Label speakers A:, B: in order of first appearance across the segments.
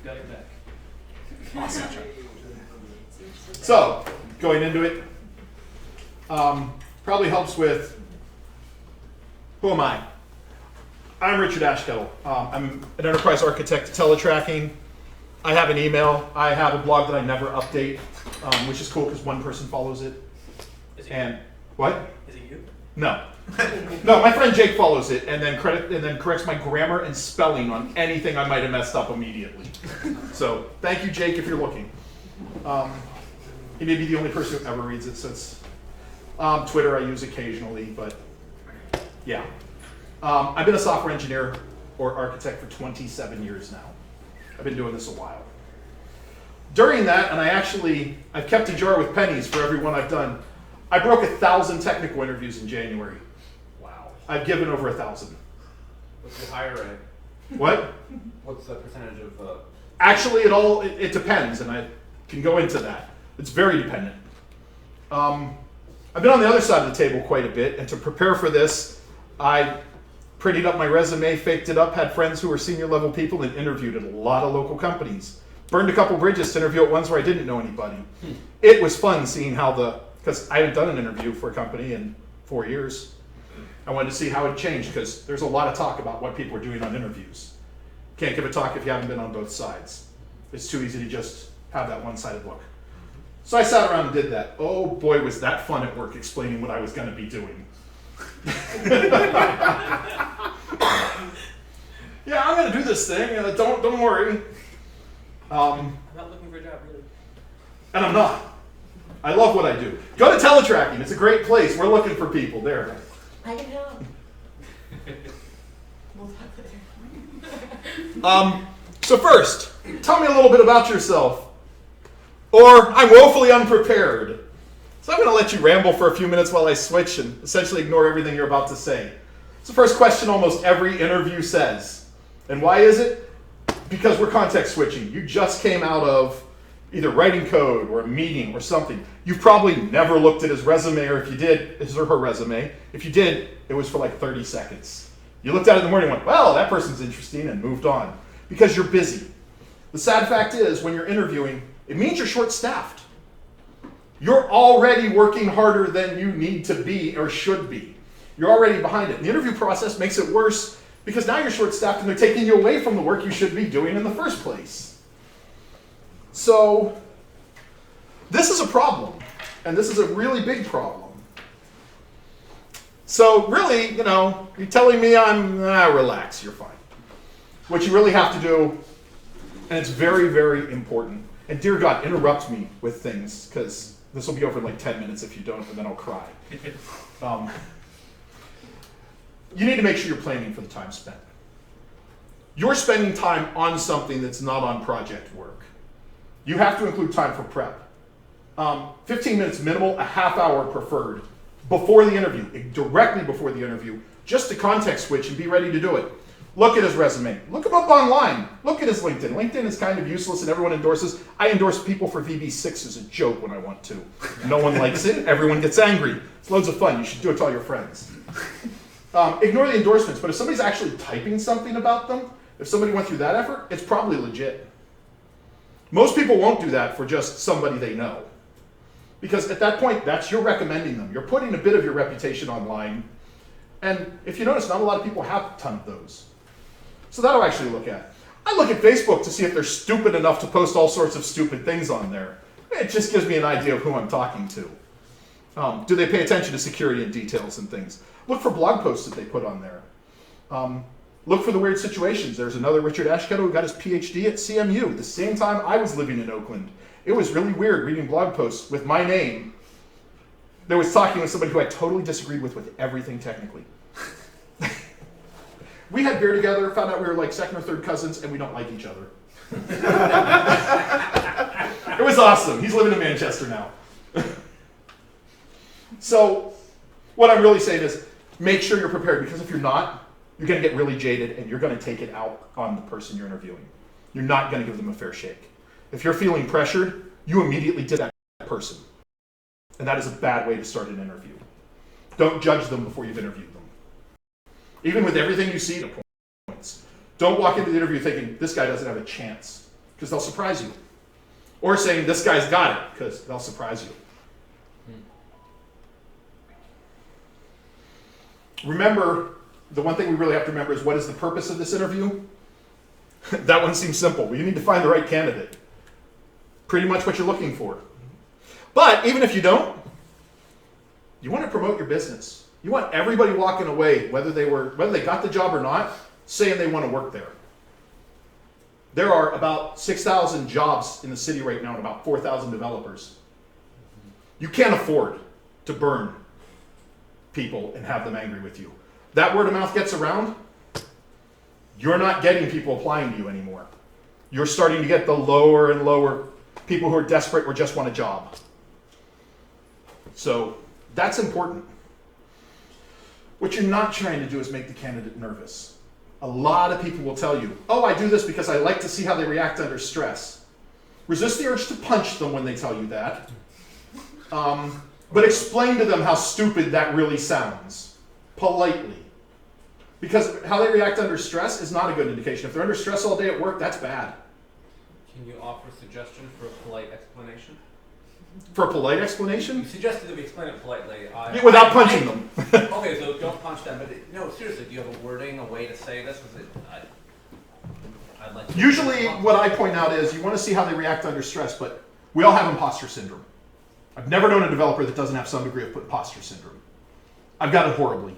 A: We've got your back.
B: Awesome. So, going into it, probably helps with, who am I? I'm Richard Ashkettle. I'm an enterprise architect at Teletracking. I have an email. I have a blog that I never update, which is cool because one person follows it.
A: Is it
B: And what?
A: Is it you?
B: No. No, my friend Jake follows it and then corrects my grammar and spelling on anything I might have messed up immediately. So thank you, Jake, if you're looking. He may be the only person who ever reads it, so it's Twitter I use occasionally, but yeah. I've been a software engineer or architect for 27 years now. I've been doing this a while. During that, and I've kept a jar with pennies for every one I've done. I broke 1,000 technical interviews in January.
C: Wow.
B: I've given over 1,000.
C: What's the hire rate?
B: What?
C: What's the percentage of?
B: Actually, it depends, and I can go into that. It's very dependent. I've been on the other side of the table quite a bit, and to prepare for this, I prettied up my resume, faked it up, had friends who were senior level people, and interviewed at a lot of local companies. Burned a couple bridges to interview at ones where I didn't know anybody. It was fun seeing because I hadn't done an interview for a company in 4 years. I wanted to see how it changed because there's a lot of talk about what people are doing on interviews. Can't give a talk if you haven't been on both sides. It's too easy to just have that one-sided look. So I sat around and did that. Oh boy, was that fun at work explaining what I was going to be doing. Yeah, I'm going to do this thing. Don't worry.
A: I'm not looking for a job, really.
B: And I'm not. I love what I do. Go to Teletracking. It's a great place. We're looking for people there.
D: I can help. We'll talk later.
B: So first, tell me a little bit about yourself. Or I'm woefully unprepared. So I'm going to let you ramble for a few minutes while I switch and essentially ignore everything you're about to say. It's the first question almost every interview says. And why is it? Because we're context switching. You just came out of either writing code or a meeting or something. You've probably never looked at his resume, or if you did, his or her resume. If you did, it was for like 30 seconds. You looked at it in the morning and went, well, that person's interesting, and moved on. Because you're busy. The sad fact is, when you're interviewing, it means you're short-staffed. You're already working harder than you need to be or should be. You're already behind it. The interview process makes it worse because now you're short-staffed and they're taking you away from the work you should be doing in the first place. So this is a problem, and this is a really big problem. So really, you're telling me relax, you're fine. What you really have to do, and it's very, very important, and dear God, interrupt me with things, because this will be over in like 10 minutes if you don't, and then I'll cry. You need to make sure you're planning for the time spent. You're spending time on something that's not on project work. You have to include time for prep. 15 minutes minimal, a half hour preferred, before the interview, directly before the interview, just to context switch and be ready to do it. Look at his resume. Look him up online. Look at his LinkedIn. LinkedIn is kind of useless and everyone endorses. I endorse people for VB6 as a joke when I want to. No one likes it. Everyone gets angry. It's loads of fun. You should do it to all your friends. Ignore the endorsements, but if somebody's actually typing something about them, if somebody went through that effort, it's probably legit. Most people won't do that for just somebody they know. Because at that point, you're recommending them. You're putting a bit of your reputation online. And if you notice, not a lot of people have a ton of those. So that'll actually look at. I look at Facebook to see if they're stupid enough to post all sorts of stupid things on there. It just gives me an idea of who I'm talking to. Do they pay attention to security and details and things? Look for blog posts that they put on there. Look for the weird situations. There's another Richard Ashkettle who got his PhD at CMU at the same time I was living in Oakland. It was really weird reading blog posts with my name. There was talking with somebody who I totally disagreed with everything technically. We had beer together, found out we were like second or third cousins, and we don't like each other. It was awesome. He's living in Manchester now. So what I'm really saying is make sure you're prepared, because if you're not, you're going to get really jaded and you're going to take it out on the person you're interviewing. You're not going to give them a fair shake. If you're feeling pressured, you immediately did that person. And that is a bad way to start an interview. Don't judge them before you've interviewed them. Even with everything you see to points. Don't walk into the interview thinking, this guy doesn't have a chance. because they'll surprise you. Or saying, this guy's got it, because they'll surprise you. Remember, the one thing we really have to remember is, what is the purpose of this interview? That one seems simple. We need to find the right candidate. Pretty much what you're looking for. But even if you don't, you want to promote your business. You want everybody walking away, whether they got the job or not, saying they want to work there. There are about 6,000 jobs in the city right now and about 4,000 developers. You can't afford to burn people and have them angry with you. That word of mouth gets around, you're not getting people applying to you anymore. You're starting to get the lower and lower people who are desperate or just want a job. So that's important. What you're not trying to do is make the candidate nervous. A lot of people will tell you, oh, I do this because I like to see how they react under stress. Resist the urge to punch them when they tell you that. But explain to them how stupid that really sounds, politely. Because how they react under stress is not a good indication. If they're under stress all day at work, that's bad.
C: Can you offer a suggestion for a polite explanation?
B: For a polite explanation?
C: You suggested that we explain it politely.
B: Yeah, without punching them.
C: Okay, so don't punch them. But no, seriously, do you have a wording, a way to say this? I'd like to.
B: Usually what I point out is, you want to see how they react under stress, but we all have imposter syndrome. I've never known a developer that doesn't have some degree of imposter syndrome. I've got it horribly.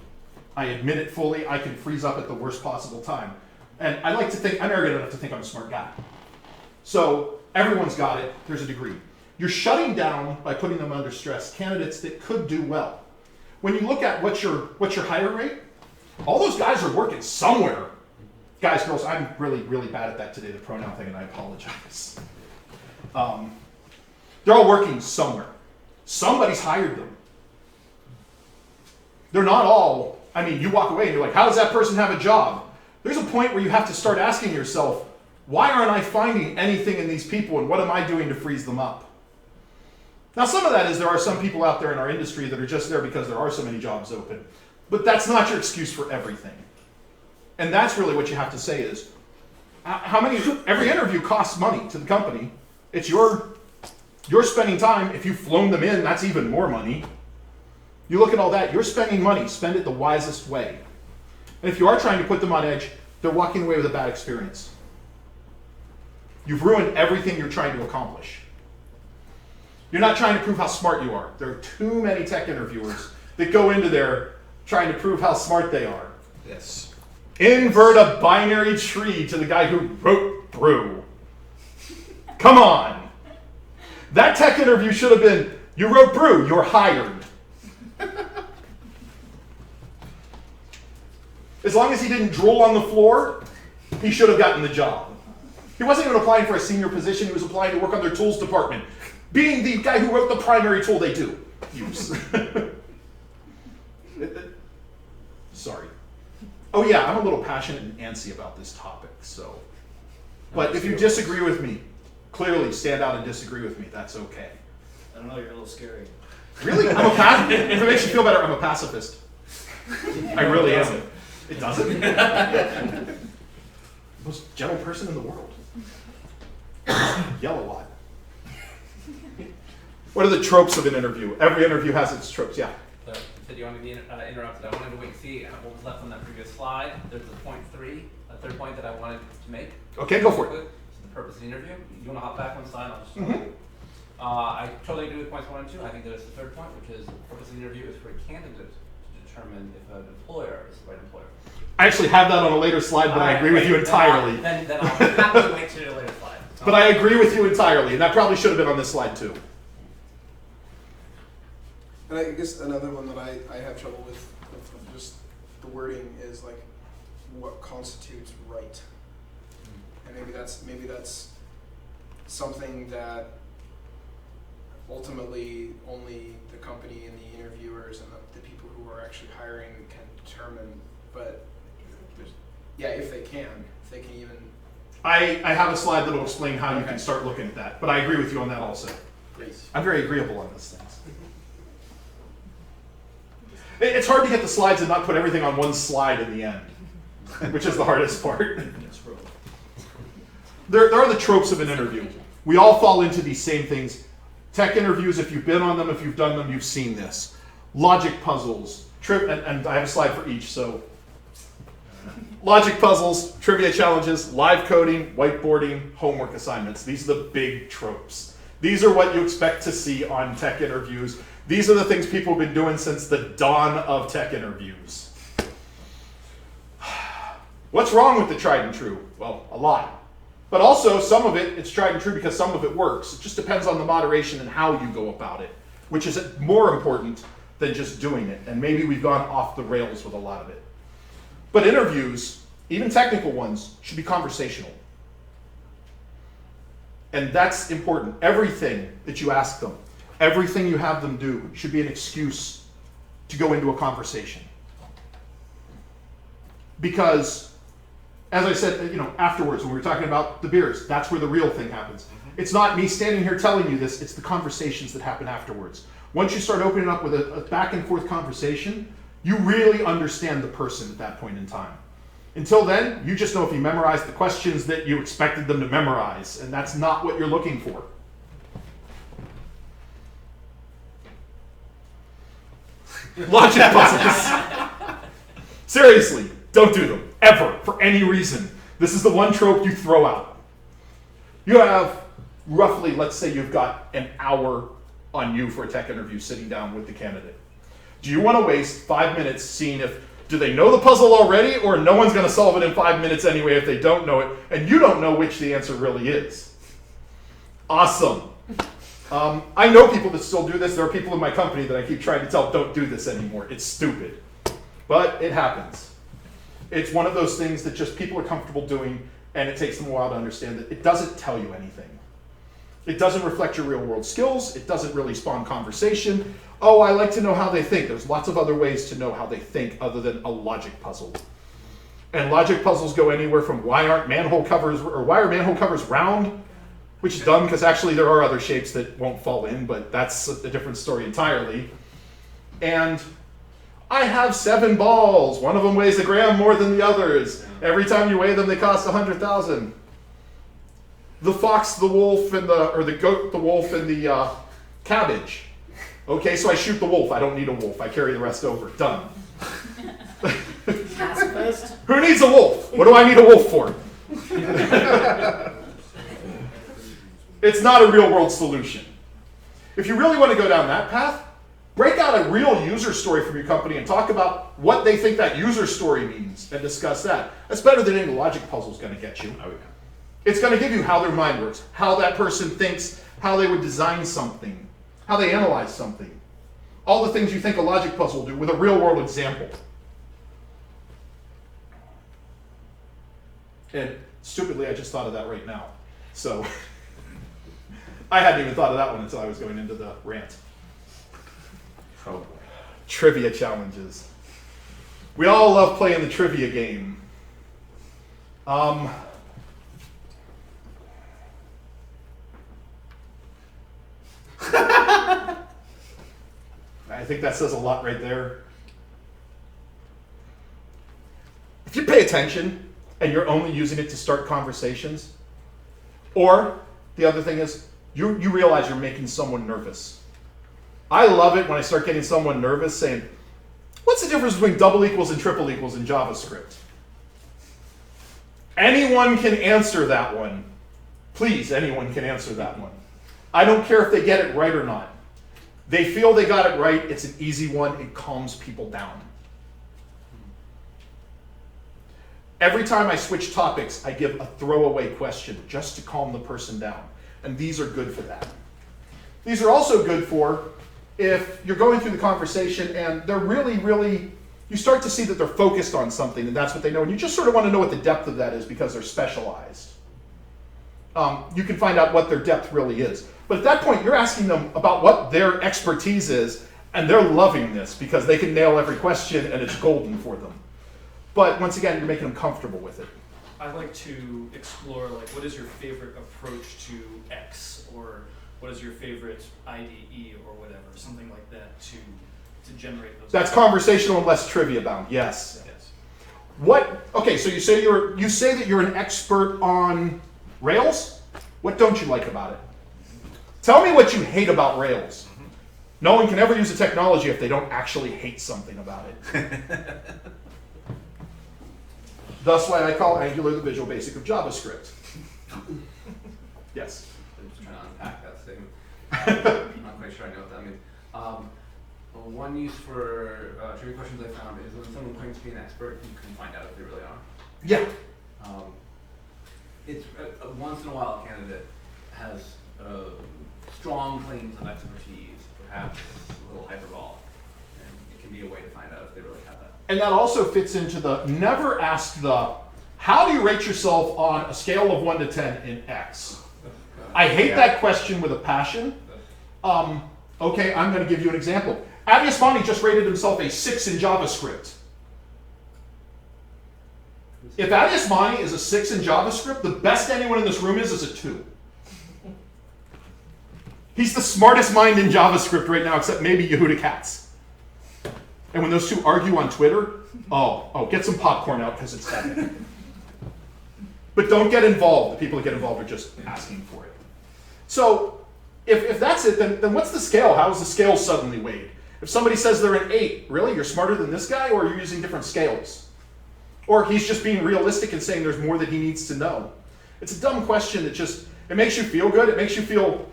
B: I admit it fully. I can freeze up at the worst possible time. And I like to think, I'm arrogant enough to think I'm a smart guy. So everyone's got it. There's a degree. You're shutting down, by putting them under stress, candidates that could do well. When you look at what's your hire rate, all those guys are working somewhere. Guys, girls, I'm really, really bad at that today, the pronoun thing, and I apologize. They're all working somewhere. Somebody's hired them. They're not all, you walk away and you're like, how does that person have a job? There's a point where you have to start asking yourself, why aren't I finding anything in these people, and what am I doing to freeze them up? Now, some of that is there are some people out there in our industry that are just there because there are so many jobs open. But that's not your excuse for everything. And that's really what you have to say is, every interview costs money to the company. It's you're spending time. If you've flown them in, that's even more money. You look at all that, you're spending money. Spend it the wisest way. And if you are trying to put them on edge, they're walking away with a bad experience. You've ruined everything you're trying to accomplish. You're not trying to prove how smart you are. There are too many tech interviewers that go into there trying to prove how smart they are.
C: Yes.
B: Invert a binary tree to the guy who wrote brew. Come on. That tech interview should have been, you wrote brew, you're hired. As long as he didn't drool on the floor, he should have gotten the job. He wasn't even applying for a senior position, he was applying to work on their tools department, being the guy who wrote the primary tool they do use. Sorry. Oh yeah, I'm a little passionate and antsy about this topic, so. But if you disagree with me, clearly stand out and disagree with me, that's okay.
A: I don't know, you're a little scary.
B: Really? I'm a pacifist. If it makes you feel better, I'm a pacifist. I really am. It doesn't? Most gentle person in the world. Yell a lot. What are the tropes of an interview? Every interview has its tropes, yeah.
C: So, you wanted to be interrupted. I wanted to wait and see what was left on that previous slide. There's a third point that I wanted to make.
B: Okay, go for it.
C: It's the purpose of the interview. You want to hop back one slide? I'll just.
B: Mm-hmm.
C: I totally agree with points 1 and 2. I think there's the third point, which is the purpose of the interview is for a candidate to determine if an employer is the right employer.
B: I actually have that on a later slide, but I agree with you entirely.
C: Then I'll happily wait to a later slide.
B: But I agree with you entirely, and that probably should have been on this slide too.
D: And I guess another one that I have trouble with just the wording is like what constitutes right. And maybe that's something that ultimately only the company and the interviewers and the people who are actually hiring can determine. But if they can even.
B: I have a slide that will explain how you can start looking at that, but I agree with you on that also.
D: Great.
B: I'm very agreeable on those things. It's hard to get the slides and not put everything on one slide in the end, which is the hardest part. there are the tropes of an interview. We all fall into these same things. Tech interviews, if you've been on them, if you've done them, you've seen this. Logic puzzles, and I have a slide for each, so. Logic puzzles, trivia challenges, live coding, whiteboarding, homework assignments. These are the big tropes. These are what you expect to see on tech interviews. These are the things people have been doing since the dawn of tech interviews. What's wrong with the tried and true? Well, a lot. But also, some of it's tried and true because some of it works. It just depends on the moderation and how you go about it, which is more important than just doing it. And maybe we've gone off the rails with a lot of it. But interviews, even technical ones, should be conversational. And that's important. Everything that you ask them, everything you have them do should be an excuse to go into a conversation. Because, as I said, afterwards when we were talking about the beers, that's where the real thing happens. It's not me standing here telling you this, it's the conversations that happen afterwards. Once you start opening up with a back and forth conversation, you really understand the person at that point in time. Until then, you just know if you memorized the questions that you expected them to memorize, and that's not what you're looking for. Logic puzzles. Seriously, don't do them, ever, for any reason. This is the one trope you throw out. You have roughly, let's say you've got an hour on you for a tech interview sitting down with the candidate. Do you want to waste 5 minutes seeing do they know the puzzle already, or no one's going to solve it in 5 minutes anyway if they don't know it, and you don't know which the answer really is? Awesome. I know people that still do this. There are people in my company that I keep trying to tell, don't do this anymore. It's stupid. But it happens. It's one of those things that just people are comfortable doing, and it takes them a while to understand that it doesn't tell you anything. It doesn't reflect your real world skills. It doesn't really spawn conversation. Oh, I like to know how they think. There's lots of other ways to know how they think other than a logic puzzle. And logic puzzles go anywhere from why are manhole covers round? Which is dumb because actually there are other shapes that won't fall in, but that's a different story entirely. And I have 7 balls. One of them weighs a gram more than the others. Every time you weigh them, they cost 100,000. The fox, the wolf, or the goat, the wolf, and the cabbage. Okay, so I shoot the wolf. I don't need a wolf. I carry the rest over. Done.
E: Pacifist.
B: Who needs a wolf? What do I need a wolf for? It's not a real world solution. If you really want to go down that path, break out a real user story from your company and talk about what they think that user story means and discuss that. That's better than any logic puzzle is going to get you.
C: Oh, yeah.
B: It's going to give you how their mind works, how that person thinks, how they would design something, how they analyze something. All the things you think a logic puzzle will do with a real world example. And stupidly, I just thought of that right now. So I hadn't even thought of that one until I was going into the rant.
C: Oh boy.
B: Trivia challenges. We all love playing the trivia game. I think that says a lot right there. If you pay attention and you're only using it to start conversations, or the other thing is you realize you're making someone nervous. I love it when I start getting someone nervous saying, what's the difference between double equals and triple equals in JavaScript? Anyone can answer that one. Please, anyone can answer that one. I don't care if they get it right or not. They feel they got it right. It's an easy one. It calms people down. Every time I switch topics, I give a throwaway question just to calm the person down. And these are good for that. These are also good for if you're going through the conversation and they're really, you start to see that they're focused on something and that's what they know. And you just sort of want to know what the depth of that is because they're specialized. You can find out what their depth really is. But at that point, you're asking them about what their expertise is, and they're loving this because they can nail every question and it's golden for them. But once again, you're making them comfortable with it.
A: I like to explore, like, what is your favorite approach to X, or what is your favorite IDE, or whatever, something like that, to generate those.
B: That's conversational and less trivia bound. Yes.
A: Yes.
B: Okay, so you say that you're an expert on Rails? What don't you like about it? Tell me what you hate about Rails. No one can ever use a technology if they don't actually hate something about it. Thus why I call Angular the visual basic of JavaScript. Yes?
C: I'm just trying to unpack that statement. I'm not quite sure I know what that means. One use for trivia questions I found is when someone claims to be an expert, you can find out if they really are.
B: Yeah.
C: It's once in a while a candidate has strong claims of expertise, perhaps a little hyperbolic, and it can be a way to find out if they really have that.
B: And that also fits into the never ask the, how do you rate yourself on a scale of 1 to 10 in X? I hate that question with a passion. Okay, I'm going to give you an example. Adiasmani just rated himself a 6 in JavaScript. If Adiasmani is a 6 in JavaScript, the best anyone in this room is a 2. He's the smartest mind in JavaScript right now, except maybe Yehuda Katz. And when those two argue on Twitter, oh, get some popcorn out because it's epic. But don't get involved. The people that get involved are just asking for it. So if that's it, then what's the scale? How is the scale suddenly weighed? If somebody says they're an 8, really? You're smarter than this guy, or are you using different scales? Or he's just being realistic and saying there's more that he needs to know. It's a dumb question that just, it makes you feel good. It makes you feel,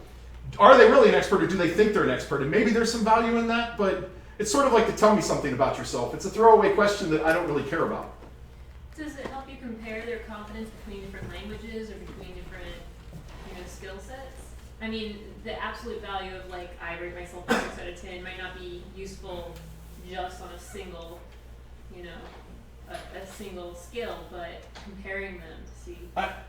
B: are they really an expert or do they think they're an expert? And maybe there's some value in that, but it's sort of like to tell me something about yourself. It's a throwaway question that I don't really care about.
E: Does it help you compare their competence between different languages or between different, skill sets? I mean, the absolute value of like, I rate myself a 6 out of 10 might not be useful just on a single, a single skill, but comparing them to see.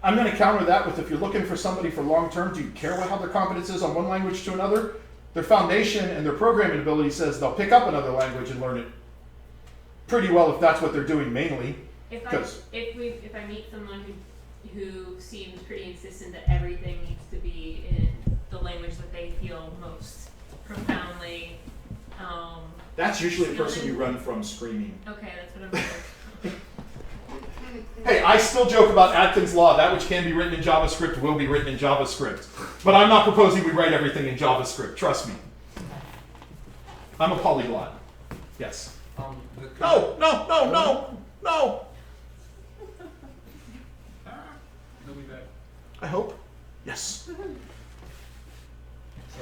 B: I'm going to counter that with, if you're looking for somebody for long term, do you care how their competence is on one language to another? Their foundation and their programming ability says they'll pick up another language and learn it pretty well if that's what they're doing mainly.
E: If I meet someone who seems pretty insistent that everything needs to be in the language that they feel most profoundly
B: that's usually a person you run from screaming.
E: Okay, that's what I'm saying.
B: Hey, I still joke about Atkins' law. That which can be written in JavaScript will be written in JavaScript. But I'm not proposing we write everything in JavaScript. Trust me. I'm a polyglot. Yes. No.
A: He'll be back.
B: I hope. Yes.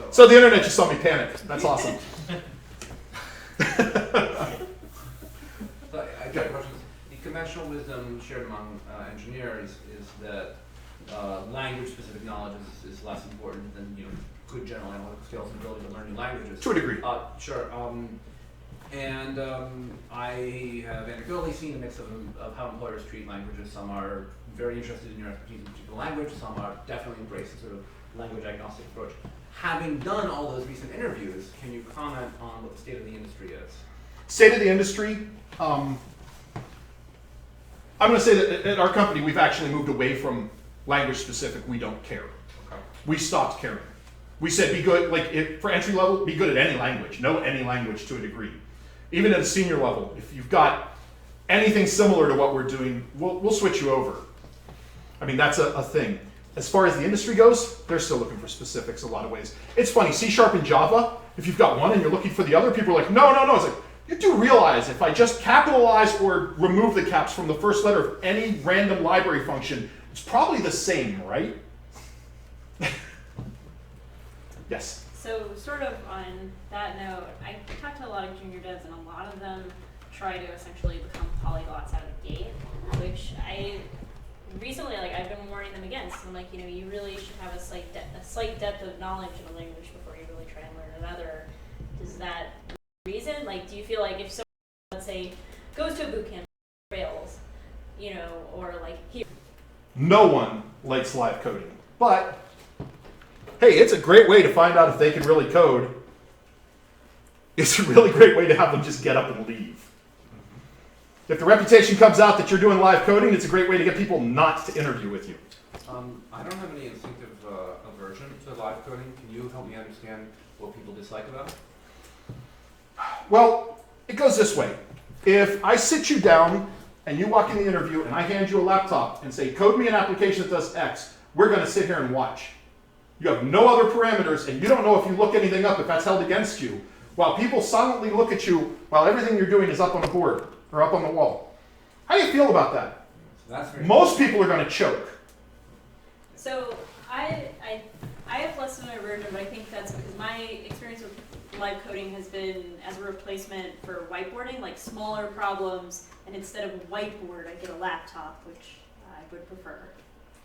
B: So the internet just saw me panic. That's awesome.
C: So I got questions. The conventional wisdom shared among engineers is that language-specific knowledge is less important than good general analytical skills and ability to learn new languages.
B: To a degree.
C: Sure. I have anecdotally seen a mix of how employers treat languages. Some are very interested in your expertise in a particular language. Some are definitely embrace a sort of language agnostic approach. Having done all those recent interviews, can you comment on what the state of the industry is?
B: State of the industry, I'm going to say that at our company, we've actually moved away from language specific, we don't care.
C: Okay.
B: We stopped caring. We said be good, for entry level, be good at any language. Know any language to a degree. Even at a senior level, if you've got anything similar to what we're doing, we'll switch you over. I mean, that's a thing. As far as the industry goes, they're still looking for specifics a lot of ways. It's funny, C# and Java, if you've got one and you're looking for the other, people are like, no. It's like, you do realize if I just capitalize or remove the caps from the first letter of any random library function, it's probably the same, right? Yes?
E: So sort of on that note, I talked to a lot of junior devs and a lot of them try to essentially become polyglots out of the gate, which recently, I've been warning them against. I'm like, you really should have a slight depth of knowledge in a language before you really try and learn another. Is that the reason? Do you feel like if someone, let's say, goes to a boot camp, fails, or here?
B: No one likes live coding, but hey, it's a great way to find out if they can really code. It's a really great way to have them just get up and leave. If the reputation comes out that you're doing live coding, it's a great way to get people not to interview with you.
C: I don't have any instinctive aversion to live coding. Can you help me understand what people dislike about it?
B: Well, it goes this way. If I sit you down and you walk in the interview and I hand you a laptop and say, code me an application that does X, we're going to sit here and watch. You have no other parameters, and you don't know if you look anything up, if that's held against you, while people silently look at you while everything you're doing is up on the board or up on the wall. How do you feel about that? Most people are going to choke.
E: So I have less of an aversion, but I think that's because my experience with live coding has been as a replacement for whiteboarding, like smaller problems, and instead of whiteboard, I get a laptop, which I would prefer.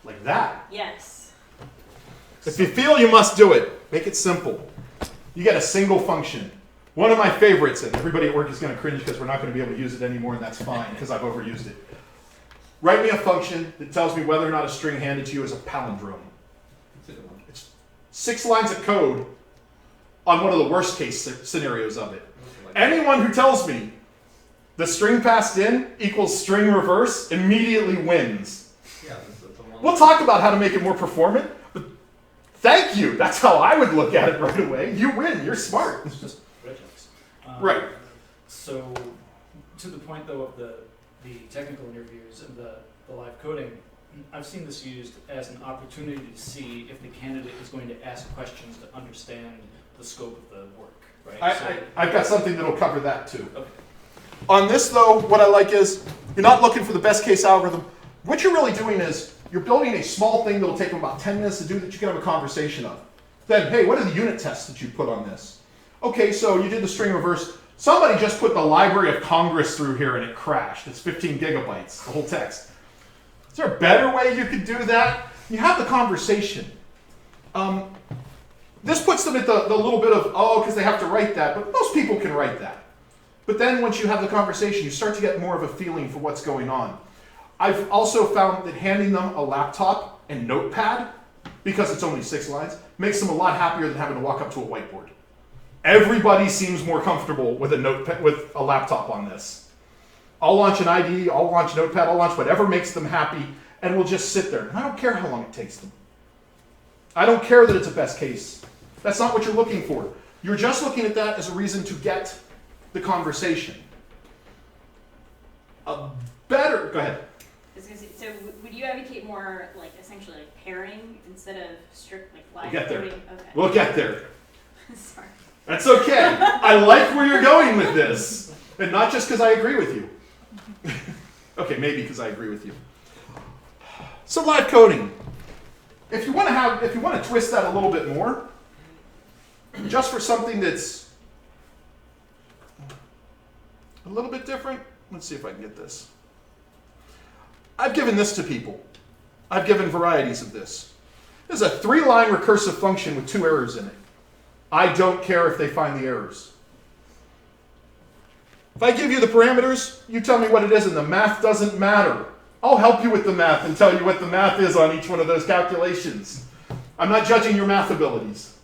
B: Like that.
E: Yes.
B: If you feel you must do it, make it simple. You get a single function. One of my favorites, and everybody at work is going to cringe because we're not going to be able to use it anymore, and that's fine because I've overused it. Write me a function that tells me whether or not a string handed to you is a palindrome. It's 6 lines of code on one of the worst case scenarios of it. Anyone who tells me the string passed in equals string reverse immediately wins.
C: Yeah,
B: We'll talk about how to make it more performant, but thank you. That's how I would look at it right away. You win. You're smart.
A: It's just regex.
B: Right.
A: So, to the point though of the technical interviews and the live coding, I've seen this used as an opportunity to see if the candidate is going to ask questions to understand the scope of the work, right?
B: I've got something that'll cover that too.
A: Okay.
B: On this though, what I like is you're not looking for the best case algorithm. What you're really doing is you're building a small thing that'll take them about 10 minutes to do that you can have a conversation of. Then, hey, what are the unit tests that you put on this? Okay, so you did the string reverse. Somebody just put the Library of Congress through here and it crashed. It's 15 gigabytes, the whole text. Is there a better way you could do that? You have the conversation. This puts them at the little bit of, oh, because they have to write that, but most people can write that. But then once you have the conversation, you start to get more of a feeling for what's going on. I've also found that handing them a laptop and notepad, because it's only 6 lines, makes them a lot happier than having to walk up to a whiteboard. Everybody seems more comfortable with with a laptop on this. I'll launch an IDE, I'll launch Notepad, I'll launch whatever makes them happy, and we'll just sit there. And I don't care how long it takes them. I don't care that it's a best case. That's not what you're looking for. You're just looking at that as a reason to get the conversation. Go ahead.
E: So would you advocate more like essentially like pairing instead of strict like live
B: We'll get there.
E: coding? Okay.
B: We'll get there.
E: Sorry.
B: That's okay. I like where you're going with this. And not just because I agree with you. Okay, maybe because I agree with you. So live coding. If you want to twist that a little bit more, just for something that's a little bit different, let's see if I can get this. I've given this to people. I've given varieties of this. This is a 3-line recursive function with 2 errors in it. I don't care if they find the errors. If I give you the parameters, you tell me what it is, and the math doesn't matter. I'll help you with the math and tell you what the math is on each one of those calculations. I'm not judging your math abilities.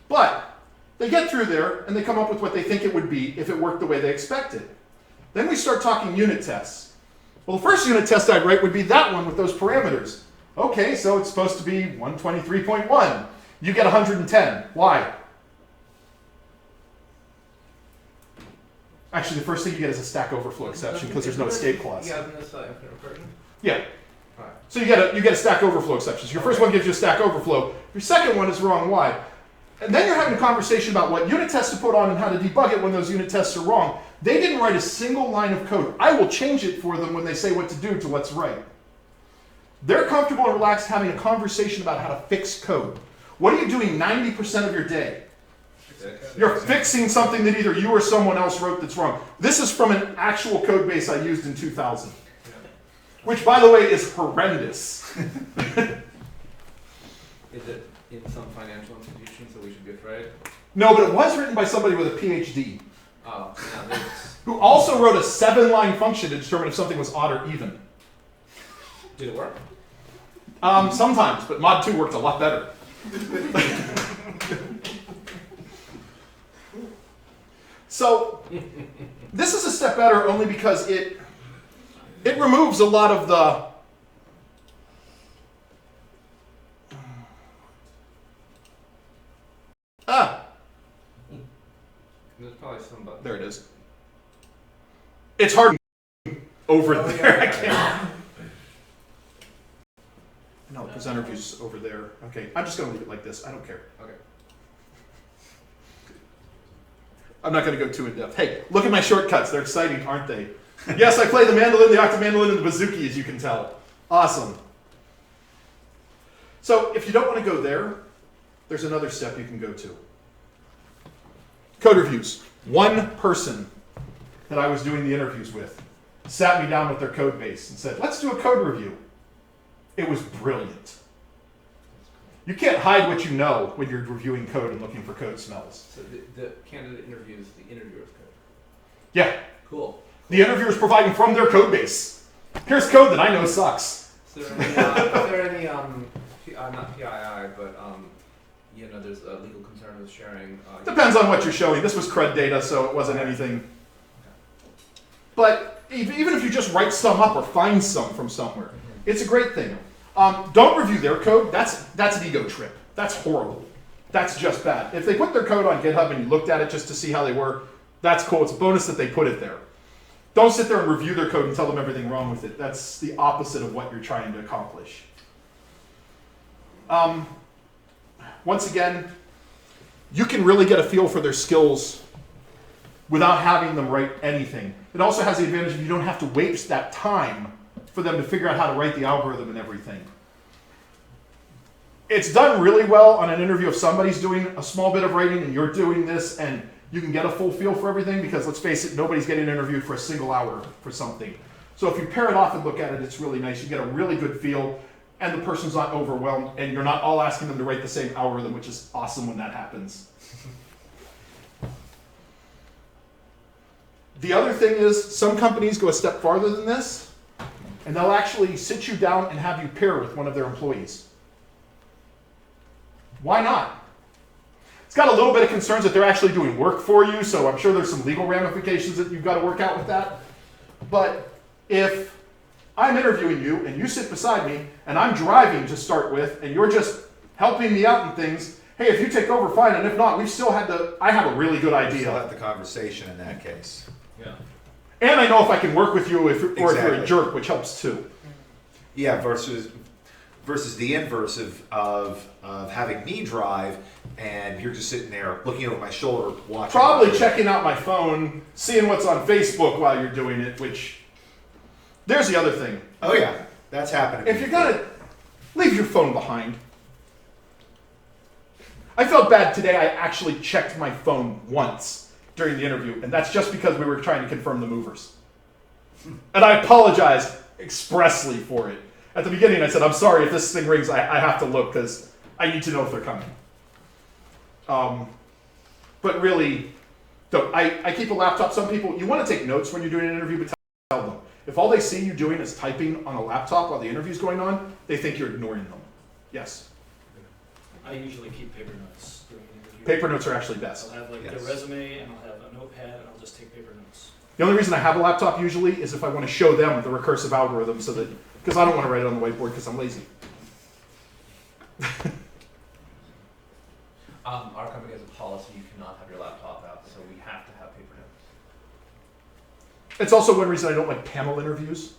B: But they get through there, and they come up with what they think it would be if it worked the way they expected. Then we start talking unit tests. Well, the first unit test I'd write would be that one with those parameters. Okay, so it's supposed to be 123.1. You get 110. Why? Actually, the first thing you get is a Stack Overflow exception because there's no escape clause.
C: Yeah, isn't this infinite recursion?
B: Yeah.
C: Alright.
B: So you get a Stack Overflow exception. So your first one gives you a Stack Overflow. Your second one is wrong. Why? And then you're having a conversation about what unit tests to put on and how to debug it when those unit tests are wrong. They didn't write a single line of code. I will change it for them when they say what to do to what's right. They're comfortable and relaxed having a conversation about how to fix code. What are you doing 90% of your day? You're fixing something that either you or someone else wrote that's wrong. This is from an actual code base I used in 2000. Which, by the way, is horrendous.
C: Is it in some financial institution, so we should be afraid?
B: No, but it was written by somebody with a PhD.
C: Oh, yeah, there's...
B: Who also wrote a 7-line function to determine if something was odd or even.
C: Did it work?
B: Sometimes, but Mod 2 worked a lot better. So, this is a step better only because it removes a lot of the
C: There's probably some button.
B: there it is. It's hard over there.
C: Yeah.
B: I can't. No, His interview's over there. Okay, I'm just gonna leave it like this. I don't care.
C: Okay.
B: I'm not gonna go too in depth. Hey, look at my shortcuts. They're exciting, aren't they? Yes, I play the mandolin, the octomandolin, and the bouzouki, as you can tell. Awesome. So if you don't want to go there, there's another step you can go to. Code reviews. One person that I was doing the interviews with sat me down with their code base and said, let's do a code review. It was brilliant. You can't hide what you know when you're reviewing code and looking for code smells.
C: So the candidate interviews the interviewer's code.
B: Yeah.
C: Cool.
B: The interviewer's providing from their code base. Here's code that I know sucks.
C: Is there any not PII, but there's a legal concern with sharing.
B: Depends on what you're showing. This was CRUD data, so it wasn't anything. But even if you just write some up or find some from somewhere, it's a great thing. Don't review their code. That's an ego trip. That's horrible. That's just bad. If they put their code on GitHub and you looked at it just to see how they were, that's cool. It's a bonus that they put it there. Don't sit there and review their code and tell them everything wrong with it. That's the opposite of what you're trying to accomplish. Once again, you can really get a feel for their skills without having them write anything. It also has the advantage of you don't have to waste that time for them to figure out how to write the algorithm and everything. It's done really well on an interview if somebody's doing a small bit of writing and you're doing this, and you can get a full feel for everything, because let's face it, nobody's getting interviewed for a single hour for something. So if you pair it off and look at it, it's really nice. You get a really good feel, and the person's not overwhelmed, and you're not all asking them to write the same algorithm, which is awesome when that happens. The other thing is, some companies go a step farther than this, and they'll actually sit you down and have you pair with one of their employees. Why not? It's got a little bit of concerns that they're actually doing work for you, so I'm sure there's some legal ramifications that you've got to work out with that. But if I'm interviewing you and you sit beside me and I'm driving to start with and you're just helping me out in things, hey, if you take over, fine, and if not, I have a really good idea.
F: Still have the conversation in that case.
C: Yeah.
B: And I know if I can work with you or if you're
F: Exactly.
B: a jerk, which helps too.
F: Yeah, versus the inverse of having me drive and you're just sitting there looking over my shoulder watching.
B: Probably checking out my phone, seeing what's on Facebook while you're doing it, which, there's the other thing.
F: Oh yeah, that's happening.
B: If you're gonna, leave your phone behind. I felt bad today. I actually checked my phone once during the interview, and that's just because we were trying to confirm the movers. And I apologized expressly for it. At the beginning, I said, I'm sorry, if this thing rings, I have to look, because I need to know if they're coming. But really, I keep a laptop. Some people, you want to take notes when you're doing an interview, but tell them. If all they see you doing is typing on a laptop while the interview's going on, they think you're ignoring them. Yes?
A: I usually keep paper notes during an interview.
B: Paper notes are actually best.
A: I'll have like
F: Yes.
A: the resume, and I'll have a notepad, and I'll just take paper notes.
B: The only reason I have a laptop usually is if I want to show them the recursive algorithm, so that, because I don't want to write it on the whiteboard because I'm lazy.
C: Our company has a policy you cannot have your laptop out, so we have to have paper notes.
B: It's also one reason I don't like panel interviews.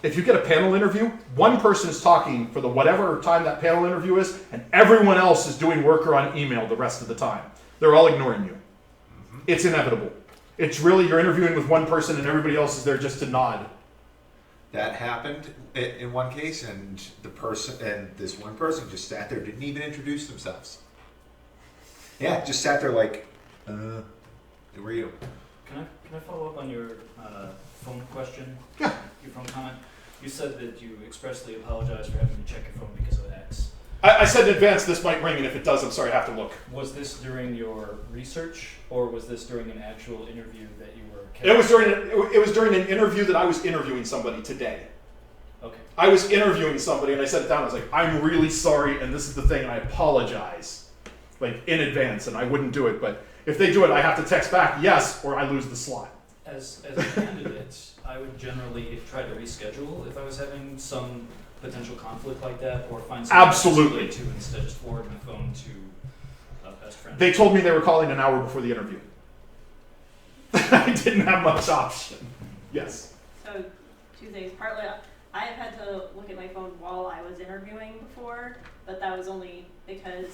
B: If you get a panel interview, one person is talking for the whatever time that panel interview is, and everyone else is doing work or on email the rest of the time. They're all ignoring you. It's inevitable. It's really, you're interviewing with one person and everybody else is there just to nod.
F: That happened in one case, and this one person just sat there, didn't even introduce themselves. Yeah, just sat there like, who are you?
A: Can I follow up on your phone question?
B: Yeah.
A: Your phone comment? You said that you expressly apologized for having to check your phone because of X.
B: I said in advance this might ring, and if it does, I'm sorry, I have to look.
A: Was this during your research, or was this during an actual interview that you were?
B: It was during an interview that I was interviewing somebody today.
A: Okay.
B: I was interviewing somebody and I set it down. I was like, I'm really sorry, and this is the thing, and I apologize, like in advance, and I wouldn't do it. But if they do it, I have to text back yes, or I lose the slot.
A: As a candidate, I would generally try to reschedule if I was having some potential conflict like that, or find something
B: Absolutely.
A: to instead just forward my phone to a best friend.
B: They told me they were calling an hour before the interview. I didn't have much option. Yes.
E: So two things. Partly, I've had to look at my phone while I was interviewing before, but that was only because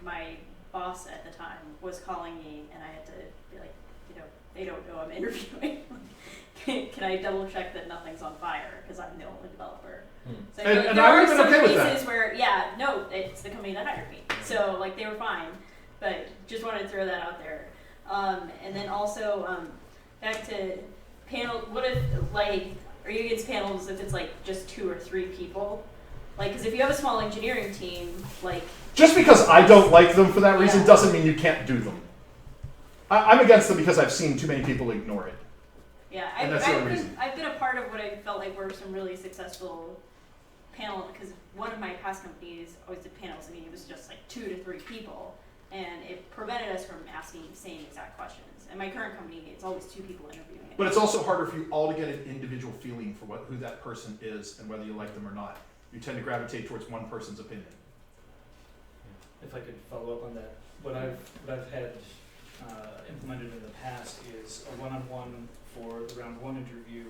E: my boss at the time was calling me, and I had to be like, they don't know I'm interviewing. Can I double check that nothing's on fire, because I'm the only developer. So
B: And
E: there
B: I
E: are
B: would've been
E: some
B: okay with
E: cases
B: that.
E: where, no, it's the company that hired me. So they were fine, but just wanted to throw that out there. And then also, back to panel, what if, are you against panels if it's just 2 or 3 people? Because if you have a small engineering team,
B: Just because I don't like them for that reason
E: Yeah.
B: doesn't mean you can't do them. I'm against them because I've seen too many people ignore it.
E: yeah,
B: And that's the only reason.
E: I've been a part of what I felt like were some really successful panel, because one of my past companies always did panels. I mean, it was just 2 to 3 people, and it prevented us from asking the same exact questions. And my current company, it's always 2 people interviewing it.
B: But it's also harder for you all to get an individual feeling for who that person is and whether you like them or not. You tend to gravitate towards one person's opinion.
A: If I could follow up on that, what I've had implemented in the past is a one-on-one for the round 1 interview,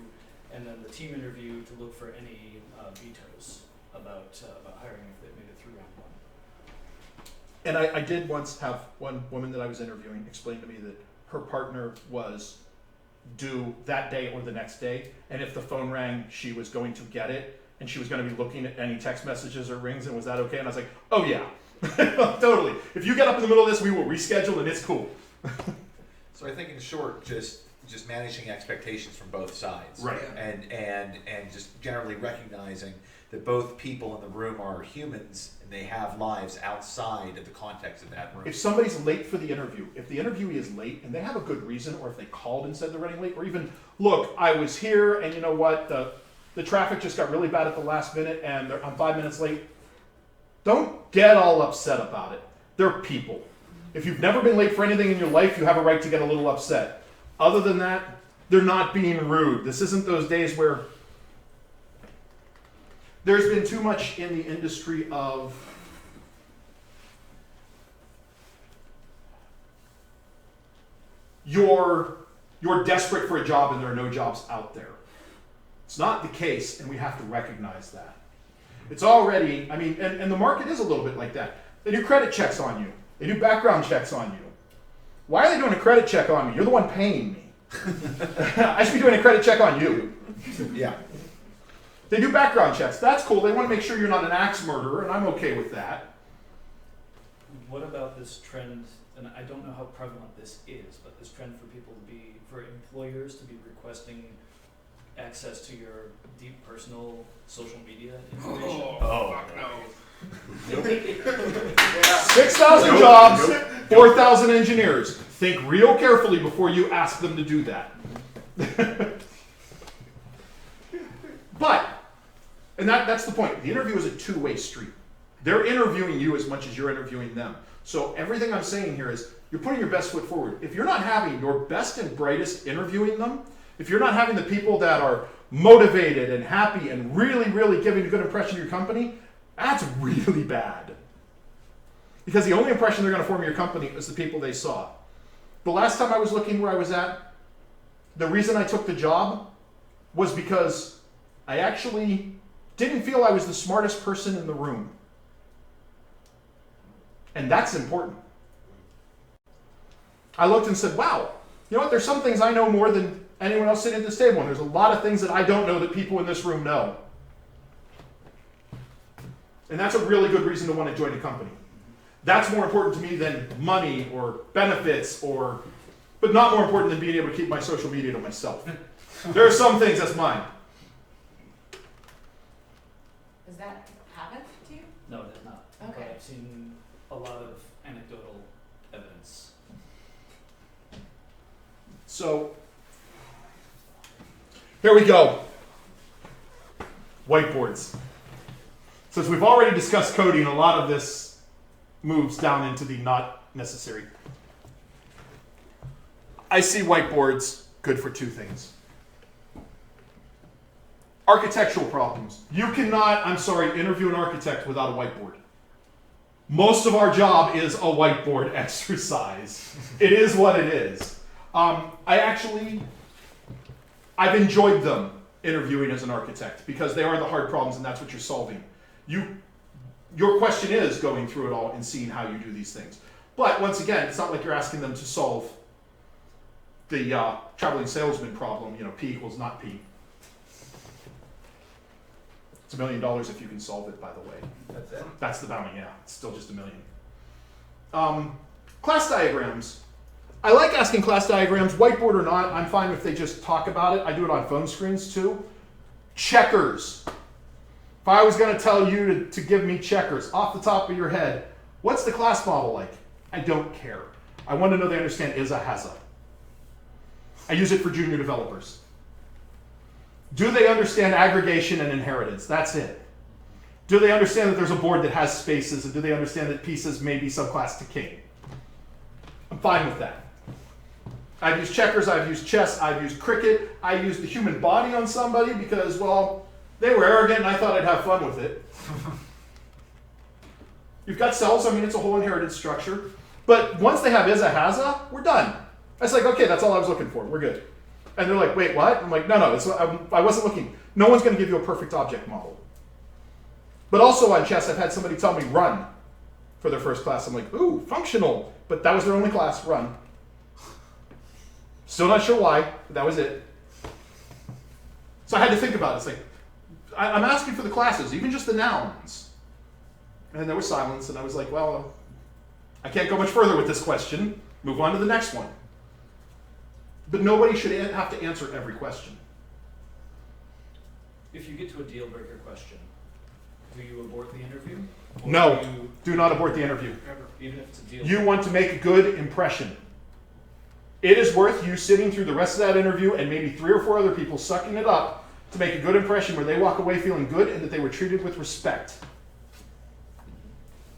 A: and then the team interview to look for any vetoes about hiring if they made it through round 1.
B: And I did once have one woman that I was interviewing explain to me that her partner was due that day or the next day, and if the phone rang, she was going to get it, and she was going to be looking at any text messages or rings, and was that okay? And I was like, oh yeah, totally. If you get up in the middle of this, we will reschedule, and it's cool.
F: So I think in short, just managing expectations from both sides.
B: Right.
F: And just generally recognizing that both people in the room are humans and they have lives outside of the context of that room.
B: If somebody's late for the interview, if the interviewee is late and they have a good reason, or if they called and said they're running late, or even, look, I was here and you know what, the traffic just got really bad at the last minute and I'm 5 minutes late, don't get all upset about it. They're people. If you've never been late for anything in your life, you have a right to get a little upset. Other than that, they're not being rude. This isn't those days where there's been too much in the industry of you're desperate for a job and there are no jobs out there. It's not the case, and we have to recognize that. It's already, and the market is a little bit like that. They do credit checks on you. They do background checks on you. Why are they doing a credit check on me? You're the one paying me. I should be doing a credit check on you.
F: Yeah.
B: They do background checks. That's cool. They want to make sure you're not an axe murderer, and I'm okay with that.
A: What about this trend, and I don't know how prevalent this is, but this trend for employers to be requesting access to your deep personal social media information?
D: Fuck no.
B: 6,000 jobs, 4,000 engineers. Think real carefully before you ask them to do that. But, and that's the point. The interview is a two-way street. They're interviewing you as much as you're interviewing them. So everything I'm saying here is you're putting your best foot forward. If you're not having your best and brightest interviewing them, if you're not having the people that are motivated and happy and really, really giving a good impression of your company, that's really bad. Because the only impression they're going to form of your company is the people they saw. The last time I was looking where I was at, the reason I took the job was because I actually didn't feel I was the smartest person in the room. And that's important. I looked and said, wow, you know what? There's some things I know more than anyone else sitting at this table, and there's a lot of things that I don't know that people in this room know. And that's a really good reason to want to join a company. That's more important to me than money or benefits, but not more important than being able to keep my social media to myself. There are some things that's mine.
G: Does that happen to you?
A: No, it does not.
G: Okay.
A: But I've seen a lot of anecdotal evidence.
B: So, here we go. Whiteboards. Since we've already discussed coding, a lot of this moves down into the not necessary. I see whiteboards good for two things. Architectural problems. You cannot, interview an architect without a whiteboard. Most of our job is a whiteboard exercise. It is what it is. I've enjoyed them. interviewing as an architect, because they are the hard problems and that's what you're solving. Your question is going through it all and seeing how you do these things. But once again, it's not like you're asking them to solve the traveling salesman problem, P equals not P. It's $1 million if you can solve it, by the way.
C: That's it.
B: That's the bounty, yeah. It's still just $1 million. Class diagrams. I like asking class diagrams, whiteboard or not. I'm fine if they just talk about it. I do it on phone screens too. Checkers. If I was going to tell you to give me checkers off the top of your head, what's the class model like? I don't care. I want to know they understand is a has a. I use it for junior developers. Do they understand aggregation and inheritance? That's it. Do they understand that there's a board that has spaces, and do they understand that pieces may be subclass to king? I'm fine with that. I've used checkers, I've used chess, I've used cricket, I used the human body on somebody because, well, they were arrogant and I thought I'd have fun with it. You've got cells, it's a whole inherited structure. But once they have is a has a, we're done. I was like, okay, that's all I was looking for, we're good. And they're like, wait, what? I'm like, no, I wasn't looking. No one's going to give you a perfect object model. But also on chess, I've had somebody tell me run for their first class. I'm like, ooh, functional. But that was their only class, run. Still not sure why, but that was it. So I had to think about it. It's like, I'm asking for the classes, even just the nouns. And there was silence, and I was like, well, I can't go much further with this question. Move on to the next one. But nobody should have to answer every question.
A: If you get to a deal breaker question, do you abort the interview? Or
B: No,
A: do
B: do not abort the interview.
A: even if it's a deal
B: You want to make a good impression. It is worth you sitting through the rest of that interview and maybe 3 or 4 other people sucking it up to make a good impression where they walk away feeling good and that they were treated with respect.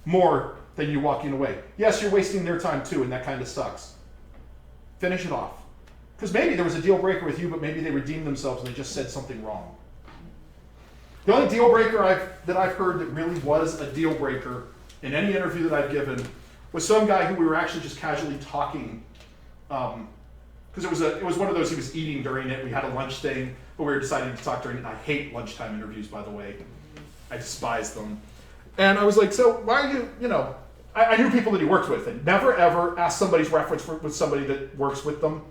B: More than you walking away. Yes, you're wasting their time too, and that kind of sucks. Finish it off. Because maybe there was a deal breaker with you, but maybe they redeemed themselves and they just said something wrong. The only deal breaker that I've heard that really was a deal breaker in any interview that I've given was some guy who we were actually just casually talking, because it was one of those, he was eating during it, we had a lunch thing, but we were deciding to talk during it, and I hate lunchtime interviews, by the way. I despise them. And I was like, so why are you, I knew people that he worked with, and never ever ask somebody's reference with somebody that works with them.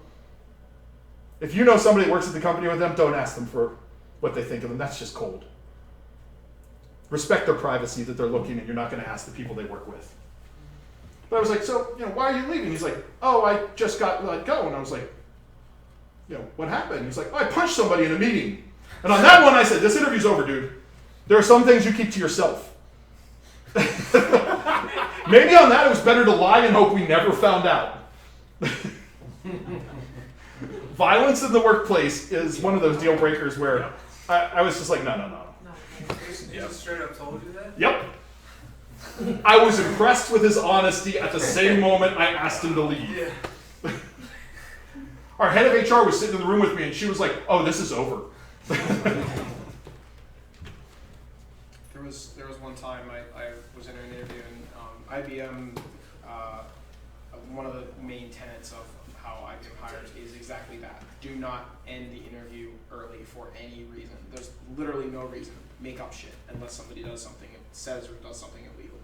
B: If you know somebody that works at the company with them, don't ask them for what they think of them. That's just cold. Respect their privacy that they're looking, and you're not going to ask the people they work with. But I was like, so, why are you leaving? He's like, oh, I just got let go. And I was like, what happened? He's like, oh, I punched somebody in a meeting. And on that one, I said, this interview's over, dude. There are some things you keep to yourself. Maybe on that, it was better to lie and hope we never found out. Violence in the workplace is one of those deal breakers where I was just like, no.
H: He just straight up told you that?
B: Yep. I was impressed with his honesty at the same moment I asked him to leave.
H: Yeah.
B: Our head of HR was sitting in the room with me, and she was like, oh, this is over.
D: There was one time I was in an interview, and IBM, one of the main tenets of how IBM hires is exactly that. Do not end the interview early for any reason. There's literally no reason. Make up shit unless somebody does something, says or does something illegal.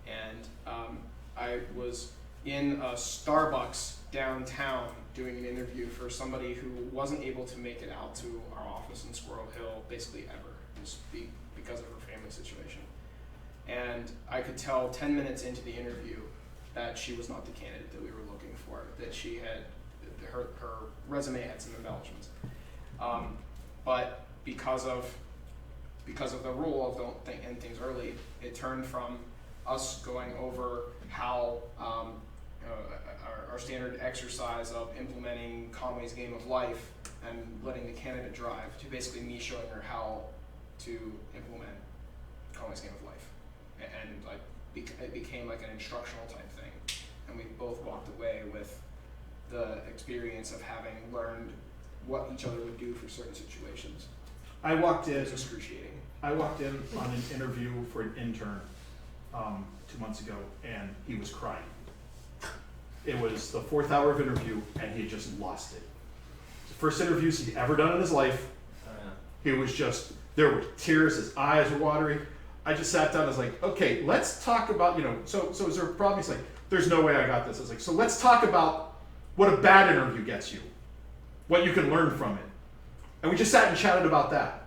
D: And I was in a Starbucks downtown doing an interview for somebody who wasn't able to make it out to our office in Squirrel Hill basically ever, just because of her family situation. And I could tell 10 minutes into the interview that she was not the candidate that we were looking for, that she had, her resume had some embellishments. But because of the rule of don't end things early, it turned from us going over how our standard exercise of implementing Conway's game of life and letting the candidate drive to basically me showing her how to implement Conway's game of life. And it became like an instructional type thing. And we both walked away with the experience of having learned what each other would do for certain situations.
B: I walked in.
D: It was excruciating.
B: I walked in on an interview for an intern 2 months ago, and he was crying. It was the 4th hour of interview, and he had just lost it. It's the first interviews he'd ever done in his life. He was just, there were tears, his eyes were watery. I just sat down, I was like, okay, let's talk about, so is there a problem? He's like, there's no way I got this. I was like, so let's talk about what a bad interview gets you, what you can learn from it. And we just sat and chatted about that.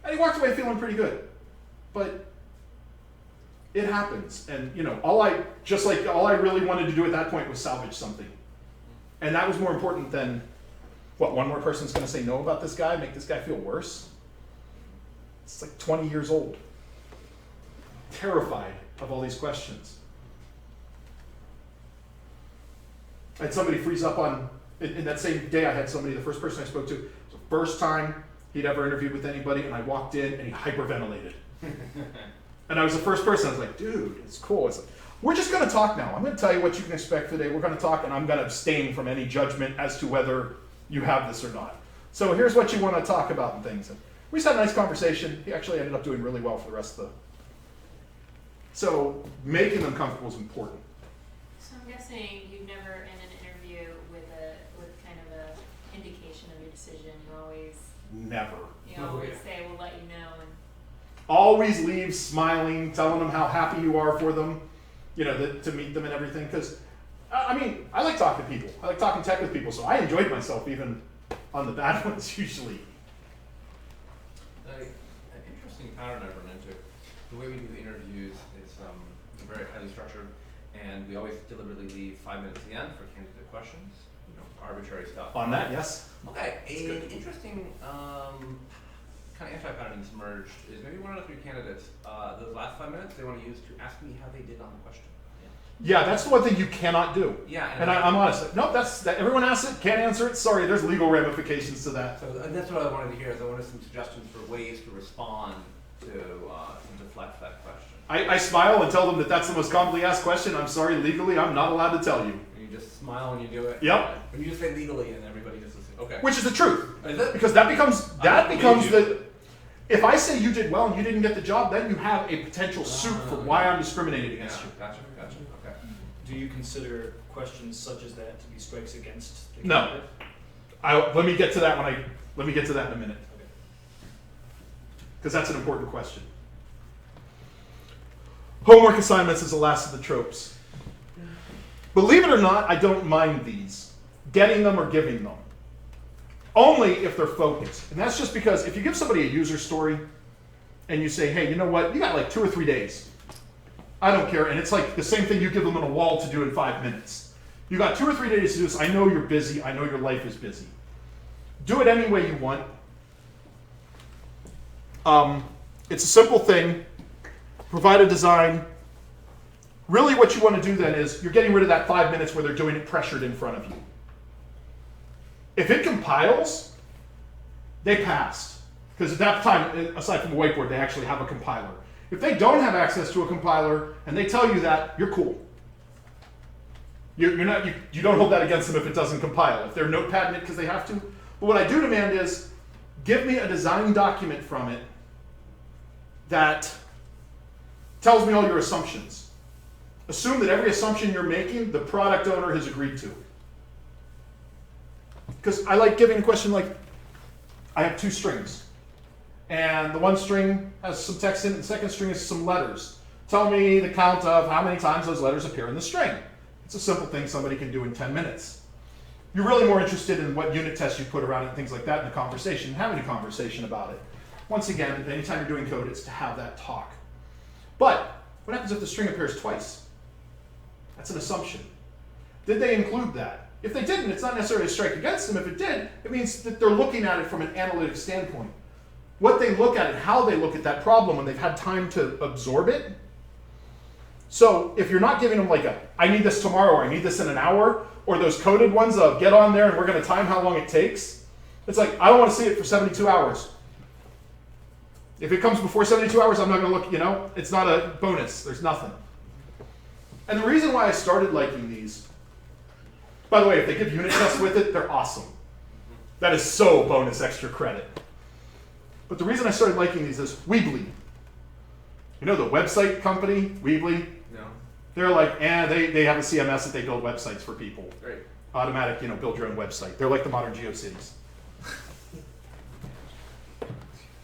B: And he walked away feeling pretty good. But it happens. And all I really wanted to do at that point was salvage something. And that was more important than, what, one more person's gonna say no about this guy, make this guy feel worse? It's like 20 years old. Terrified of all these questions. I had somebody freeze up in that same day I had somebody, the first person I spoke to, it was the first time he'd ever interviewed with anybody, and I walked in and he hyperventilated. And I was the first person, I was like, dude, it's cool. It's like, we're just gonna talk now. I'm gonna tell you what you can expect today. We're gonna talk, and I'm gonna abstain from any judgment as to whether you have this or not. So here's what you wanna talk about and things. And we just had a nice conversation. He actually ended up doing really well for the rest of the. So making them comfortable is important.
E: So I'm guessing you've never in an interview with kind of a indication of your decision. You always
B: Never.
E: say we'll let you know. And
B: Always leave smiling, telling them how happy you are for them, to meet them and everything. Because, I like talking to people. I like talking tech with people, so I enjoyed myself even on the bad ones usually.
C: An interesting pattern I've run into. The way we do the interviews is very highly structured, and we always deliberately leave 5 minutes at the end for candidate questions, arbitrary stuff.
B: On that, yes.
C: Okay, an interesting kind of anti-pattern that's emerged is maybe one out of 3 candidates, those last 5 minutes they want to use to ask me how they did on the question.
B: Yeah, that's the one thing you cannot do.
C: Yeah,
B: And I'm honest. Nope, everyone asks it, can't answer it. Sorry, there's legal ramifications to that.
C: So that's what I wanted to hear. Is I wanted some suggestions for ways to respond to deflect that question.
B: I smile and tell them that that's the most commonly asked question. I'm sorry, legally, I'm not allowed to tell you.
C: And you just smile when you do it.
B: Yep.
C: When you just say legally, and everybody just listens. Okay.
B: Which is the truth.
C: Is it?
B: Because that becomes
C: I don't believe you.
B: the. If I say you did well and you didn't get the job, then you have a potential suit for why I'm discriminating against you.
C: Gotcha. Okay.
A: Do you consider questions such as that to be strikes against the
B: No.
A: candidate?
B: Let me get to that in a minute. Because that's an important question. Homework assignments is the last of the tropes. Believe it or not, I don't mind these. Getting them or giving them. Only if they're focused. And that's just because if you give somebody a user story and you say, hey, you know what, you got like 2 or 3 days. I don't care. And it's like the same thing you give them on a wall to do in 5 minutes. You got 2 or 3 days to do this. I know you're busy. I know your life is busy. Do it any way you want. It's a simple thing. Provide a design. Really what you want to do then is you're getting rid of that 5 minutes where they're doing it pressured in front of you. If it compiles, they passed. Because at that time, aside from the whiteboard, they actually have a compiler. If they don't have access to a compiler and they tell you that, you're cool. You don't hold that against them if it doesn't compile. If they're notepadding it because they have to. But what I do demand is, give me a design document from it that tells me all your assumptions. Assume that every assumption you're making, the product owner has agreed to. Because I like giving a question like, I have 2 strings. And the one string has some text in it, and the second string has some letters. Tell me the count of how many times those letters appear in the string. It's a simple thing somebody can do in 10 minutes. You're really more interested in what unit tests you put around it and things like that in a conversation, having a conversation about it. Once again, anytime you're doing code, it's to have that talk. But what happens if the string appears twice? That's an assumption. Did they include that? If they didn't, it's not necessarily a strike against them. If it did, it means that they're looking at it from an analytic standpoint. What they look at and how they look at that problem when they've had time to absorb it. So if you're not giving them like I need this tomorrow or I need this in an hour, or those coded ones of get on there and we're going to time how long it takes, it's like, I don't want to see it for 72 hours. If it comes before 72 hours, I'm not going to look, it's not a bonus. There's nothing. And the reason why I started liking these, by the way, if they give unit tests with it, they're awesome. That is so bonus extra credit. But the reason I started liking these is Weebly. You know the website company, Weebly?
C: No.
B: They're like, they have a CMS that they build websites for people.
C: Great.
B: Automatic, build your own website. They're like the modern GeoCities.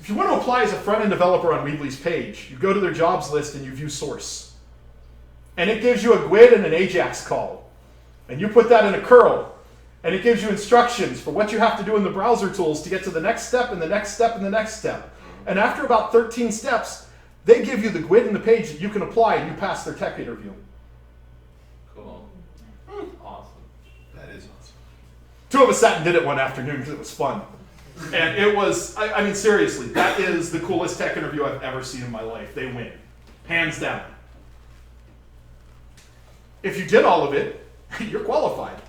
B: If you want to apply as a front-end developer on Weebly's page, you go to their jobs list and you view source. And it gives you a GUID and an AJAX call. And you put that in a curl. And it gives you instructions for what you have to do in the browser tools to get to the next step and the next step and the next step. And after about 13 steps, they give you the GUID and the page that you can apply and you pass their tech interview.
C: Cool. Awesome.
F: That is awesome.
B: 2 of us sat and did it one afternoon because it was fun. And it was, I mean, seriously, that is the coolest tech interview I've ever seen in my life. They win. Hands down. If you did all of it, you're qualified.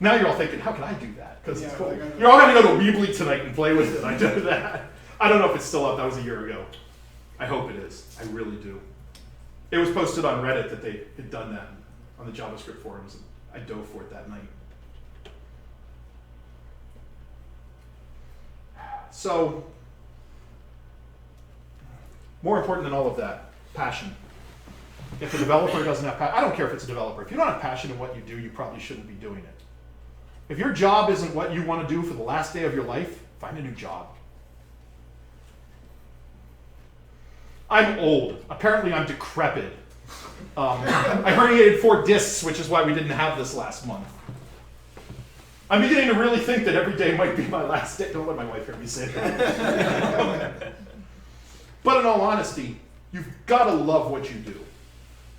B: Now you're all thinking, how can I do that? Because it's cool. You're all going to go to Weebly tonight and play with it. I do that. I don't know if it's still up. That was a year ago. I hope it is. I really do. It was posted on Reddit that they had done that on the JavaScript forums. I dove for it that night. So, more important than all of that, passion. If a developer doesn't have passion, I don't care if it's a developer. If you don't have passion in what you do, you probably shouldn't be doing it. If your job isn't what you want to do for the last day of your life, find a new job. I'm old. Apparently I'm decrepit. I herniated 4 discs, which is why we didn't have this last month. I'm beginning to really think that every day might be my last day. Don't let my wife hear me say that. But in all honesty, you've got to love what you do.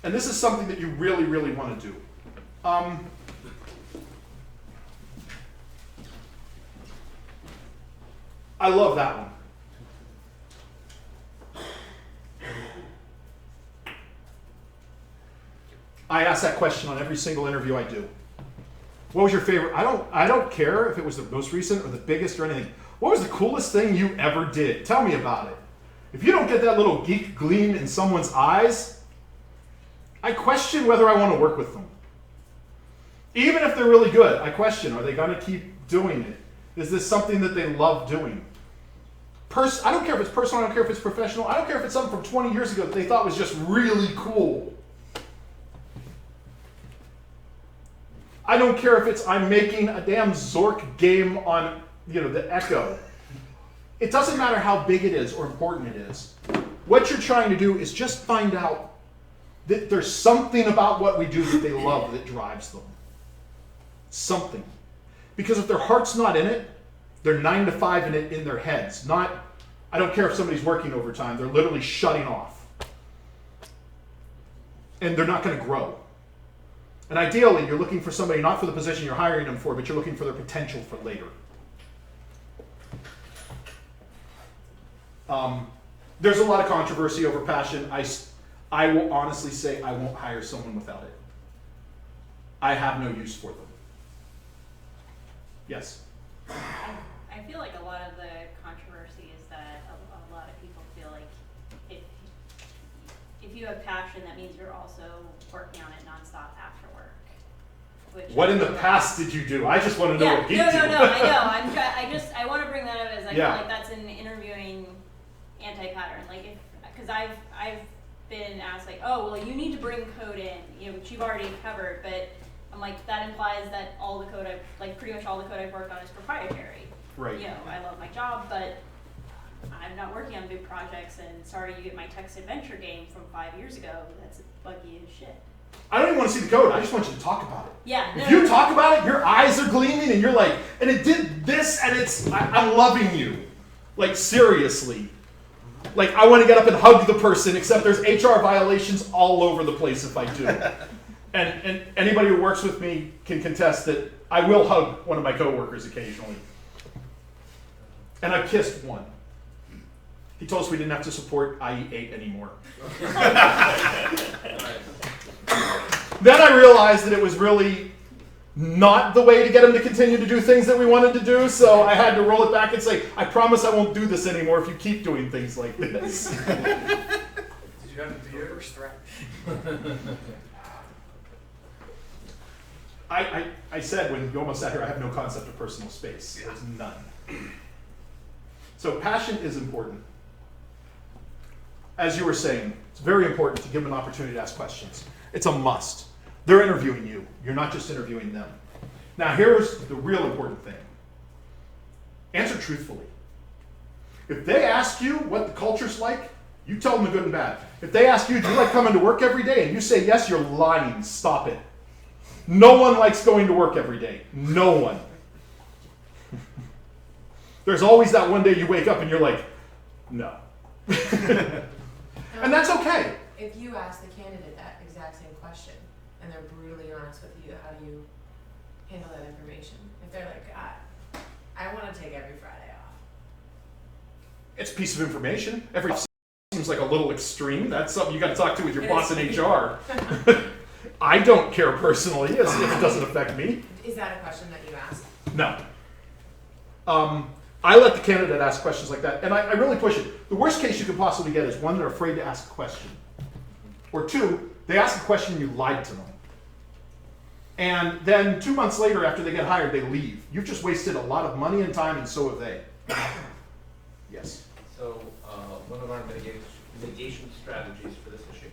B: And this is something that you really, really want to do. I love that one. I ask that question on every single interview I do. What was your favorite? I don't care if it was the most recent or the biggest or anything. What was the coolest thing you ever did? Tell me about it. If you don't get that little geek gleam in someone's eyes, I question whether I want to work with them. Even if they're really good, I question, are they going to keep doing it? Is this something that they love doing? I don't care if it's personal, I don't care if it's professional, I don't care if it's something from 20 years ago that they thought was just really cool. I don't care if it's I'm making a damn Zork game on, the Echo. It doesn't matter how big it is or important it is. What you're trying to do is just find out that there's something about what we do that they love that drives them. Something. Because if their heart's not in it, they're 9 to 5 in it in their heads. I don't care if somebody's working overtime, they're literally shutting off. And they're not going to grow. And ideally, you're looking for somebody not for the position you're hiring them for, but you're looking for their potential for later. There's a lot of controversy over passion. I will honestly say I won't hire someone without it. I have no use for them. Yes?
E: I feel like a lot of the controversy is that a lot of people feel like if you have passion, that means you're also working on it nonstop after work.
B: What in the past did you do? I just want to know what geek
E: No,
B: do.
E: I know. I want to bring that up as I
B: Yeah.
E: feel like that's an interviewing anti-pattern. Like because I've been asked like, oh well, you need to bring code in, which you've already covered, but I'm like that implies that all the code pretty much all the code I've worked on is proprietary.
B: Right.
E: I love my job, but I'm not working on big projects. And sorry, you get my text adventure game from 5 years ago. That's buggy as shit.
B: I don't even want to see the code. I just want you to talk about it.
E: Yeah.
B: If you talk about it, your eyes are gleaming and you're like, and it did this and I'm loving you. Like seriously. Like I want to get up and hug the person, except there's HR violations all over the place if I do. And anybody who works with me can contest that I will hug one of my coworkers occasionally. And I've kissed one. He told us we didn't have to support IE8 anymore. Then I realized that it was really not the way to get him to continue to do things that we wanted to do, so I had to roll it back and say, I promise I won't do this anymore if you keep doing things like this.
H: Did you have a beer? First threat.
B: I said when you almost sat here, I have no concept of personal space.
F: Yeah.
B: There's none. So passion is important. As you were saying, it's very important to give them an opportunity to ask questions. It's a must. They're interviewing you. You're not just interviewing them. Now here's the real important thing. answer truthfully. If they ask you what the culture's like, you tell them the good and bad. If they ask you, do you like coming to work every day? And you say yes, you're lying. Stop it. No one likes going to work every day. No one. There's always that one day you wake up and you're like, no. And that's okay.
G: If you ask the candidate that exact same question and they're brutally honest with you, how do you handle that information? If they're like, I want to take every Friday off.
B: It's a piece of information. Every seems like a little extreme. That's something you got to talk to with your boss in HR. I don't care personally, as if it doesn't affect me.
G: Is that a question that you ask?
B: No. I let the candidate ask questions like that, and I really push it. The worst case you could possibly get is one, they're afraid to ask a question. Or two, they ask a question and you lied to them. And then 2 months later, after they get hired, they leave. You've just wasted a lot of money and time, and so have they. Yes.
C: So one of our mitigation strategies for this issue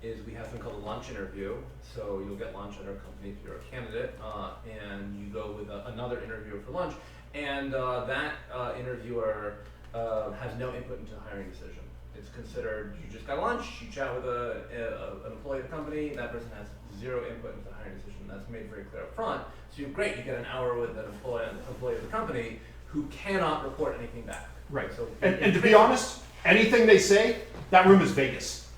C: is we have something called a lunch interview. So you'll get lunch at our company if you're a candidate, and you go with another interviewer for lunch, and that interviewer has no input into the hiring decision. It's considered you just got lunch, you chat with an employee of the company, that person has zero input into the hiring decision. That's made very clear up front. So you're great, you get an hour with an employee of the company who cannot report anything back.
B: Right.
C: So
B: And to be honest, anything they say, that room is Vegas.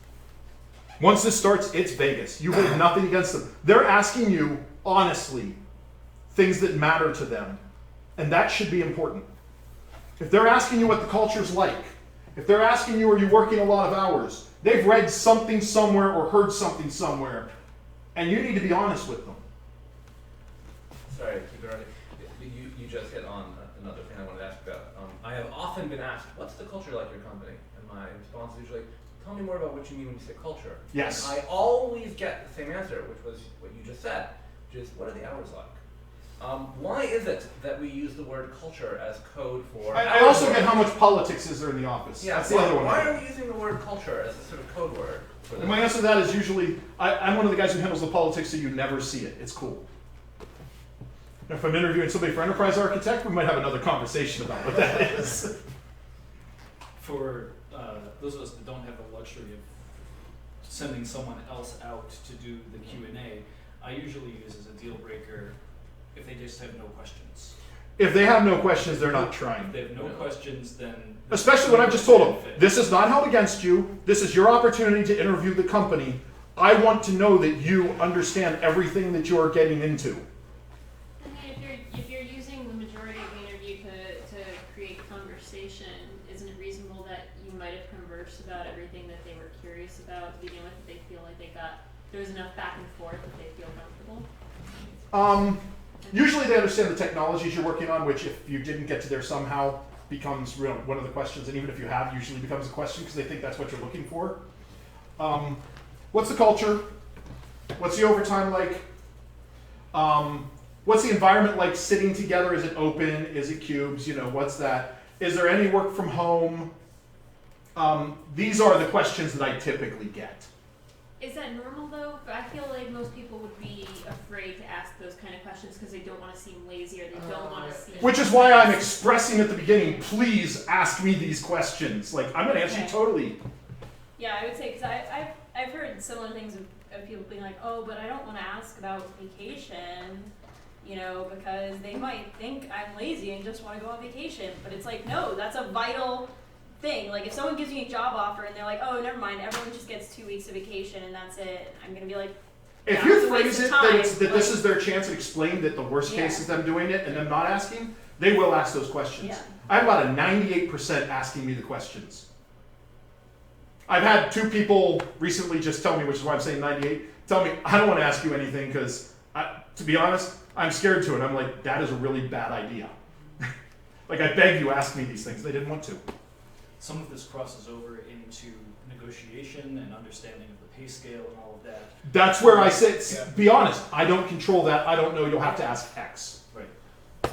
B: Once this starts, it's Vegas. You hold nothing against them. They're asking you, honestly, things that matter to them. And that should be important. If they're asking you what the culture's like, if they're asking you, are you working a lot of hours? They've read something somewhere or heard something somewhere. And you need to be honest with them.
C: Sorry, keep it running. You just hit on another thing I wanted to ask about. I have often been asked, what's the culture like at your company? And my response is usually, tell me more about what you mean when you say culture.
B: Yes.
C: And I always get the same answer, which was what you just said, which is, what are the hours like? Why is it that we use the word culture as code for...
B: I also get how much politics is there in the office.
C: Yeah,
B: That's the other one.
C: Why are we using the word culture as a sort of code word for
B: And
C: this?
B: my answer to that is usually, I'm one of the guys who handles the politics so you never see it. It's cool. If I'm interviewing somebody for enterprise architect, we might have another conversation about what that is.
A: For those of us that don't have the luxury of sending someone else out to do the Q&A, I usually use as a deal breaker if they just have no questions.
B: If they have no questions, they're not
A: If
B: trying.
A: they have no questions, then...
B: Especially when I've just told them, this is not held against you. This is your opportunity to interview the company. I want to know that you understand everything that you're getting into.
E: I mean, if you're using the majority of the interview to create conversation, isn't it reasonable that you might have conversed about everything that they were curious about to begin with, that they feel like there was enough back and forth that they feel comfortable?
B: Usually they understand the technologies you're working on, which if you didn't get to there somehow becomes one of the questions, and even if you have, usually becomes a question because they think that's what you're looking for. What's the culture? What's the overtime like? What's the environment like sitting together? Is it open? Is it cubes? What's that? Is there any work from home? These are the questions that I typically get.
E: Is that normal though? I feel like most people would be afraid to ask those kind of questions because they don't want to seem lazy or they don't want to seem...
B: Which is why I'm expressing at the beginning, please ask me these questions. Like, I'm going to answer you totally.
E: Yeah, I would say, because I've heard similar things of people being like, oh, but I don't want to ask about vacation, because they might think I'm lazy and just want to go on vacation. But it's like, no, that's a vital thing. Like, if someone gives me a job offer and they're like, oh, never mind, everyone just gets 2 weeks of vacation and that's it, I'm going to be like,
B: If
E: yeah,
B: you
E: it's a
B: phrase
E: waste of
B: it
E: time,
B: that this is their chance to explain that the worst case is them doing it and them not asking, they will ask those questions.
E: Yeah.
B: I have about a 98% asking me the questions. I've had 2 people recently just tell me, which is why I'm saying 98, tell me, I don't want to ask you anything because, to be honest, I'm scared to. And I'm like, that is a really bad idea. Like, I beg you, ask me these things. They didn't want to.
A: Some of this crosses over into negotiation and understanding of the pay scale and all of that.
B: That's where I say, be honest, I don't control that. I don't know. You'll have to ask X.
A: Right.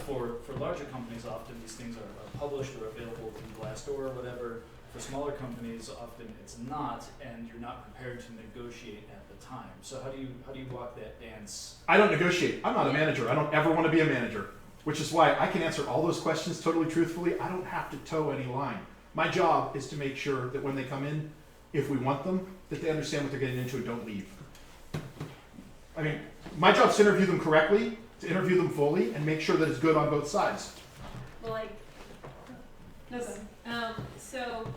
A: For larger companies, often these things are published or available through Glassdoor or whatever. For smaller companies, often it's not, and you're not prepared to negotiate at the time. So how do you walk that dance?
B: I don't negotiate. I'm not a manager. I don't ever want to be a manager. which is why I can answer all those questions totally truthfully. I don't have to toe any line. My job is to make sure that when they come in, if we want them, that they understand what they're getting into and don't leave. I mean, my job is to interview them correctly, to interview them fully, and make sure that it's good on both sides.
E: Well, like, no, go ahead.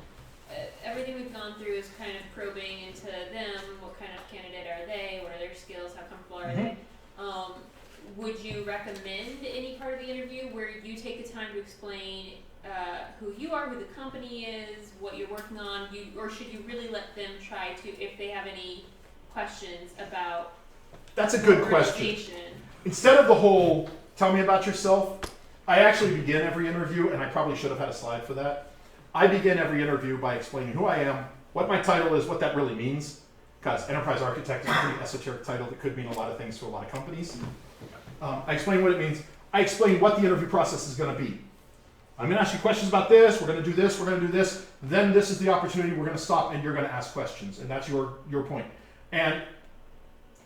E: Everything we've gone through is kind of probing into them. What kind of candidate are they? What are their skills? How comfortable are they? Would you recommend any part of the interview where you take the time to explain who you are, who the company is, what you're working on, or should you really let them try to, if they have any questions about
B: That's a good question. Instead of the whole, tell me about yourself, I actually begin every interview, and I probably should have had a slide for that. I begin every interview by explaining who I am, what my title is, what that really means, because enterprise architect is a pretty esoteric title that could mean a lot of things to a lot of companies. I explain what it means. I explain what the interview process is going to be. I'm going to ask you questions about this, we're going to do this, we're going to do this, then this is the opportunity, we're going to stop, and you're going to ask questions, and that's your point. And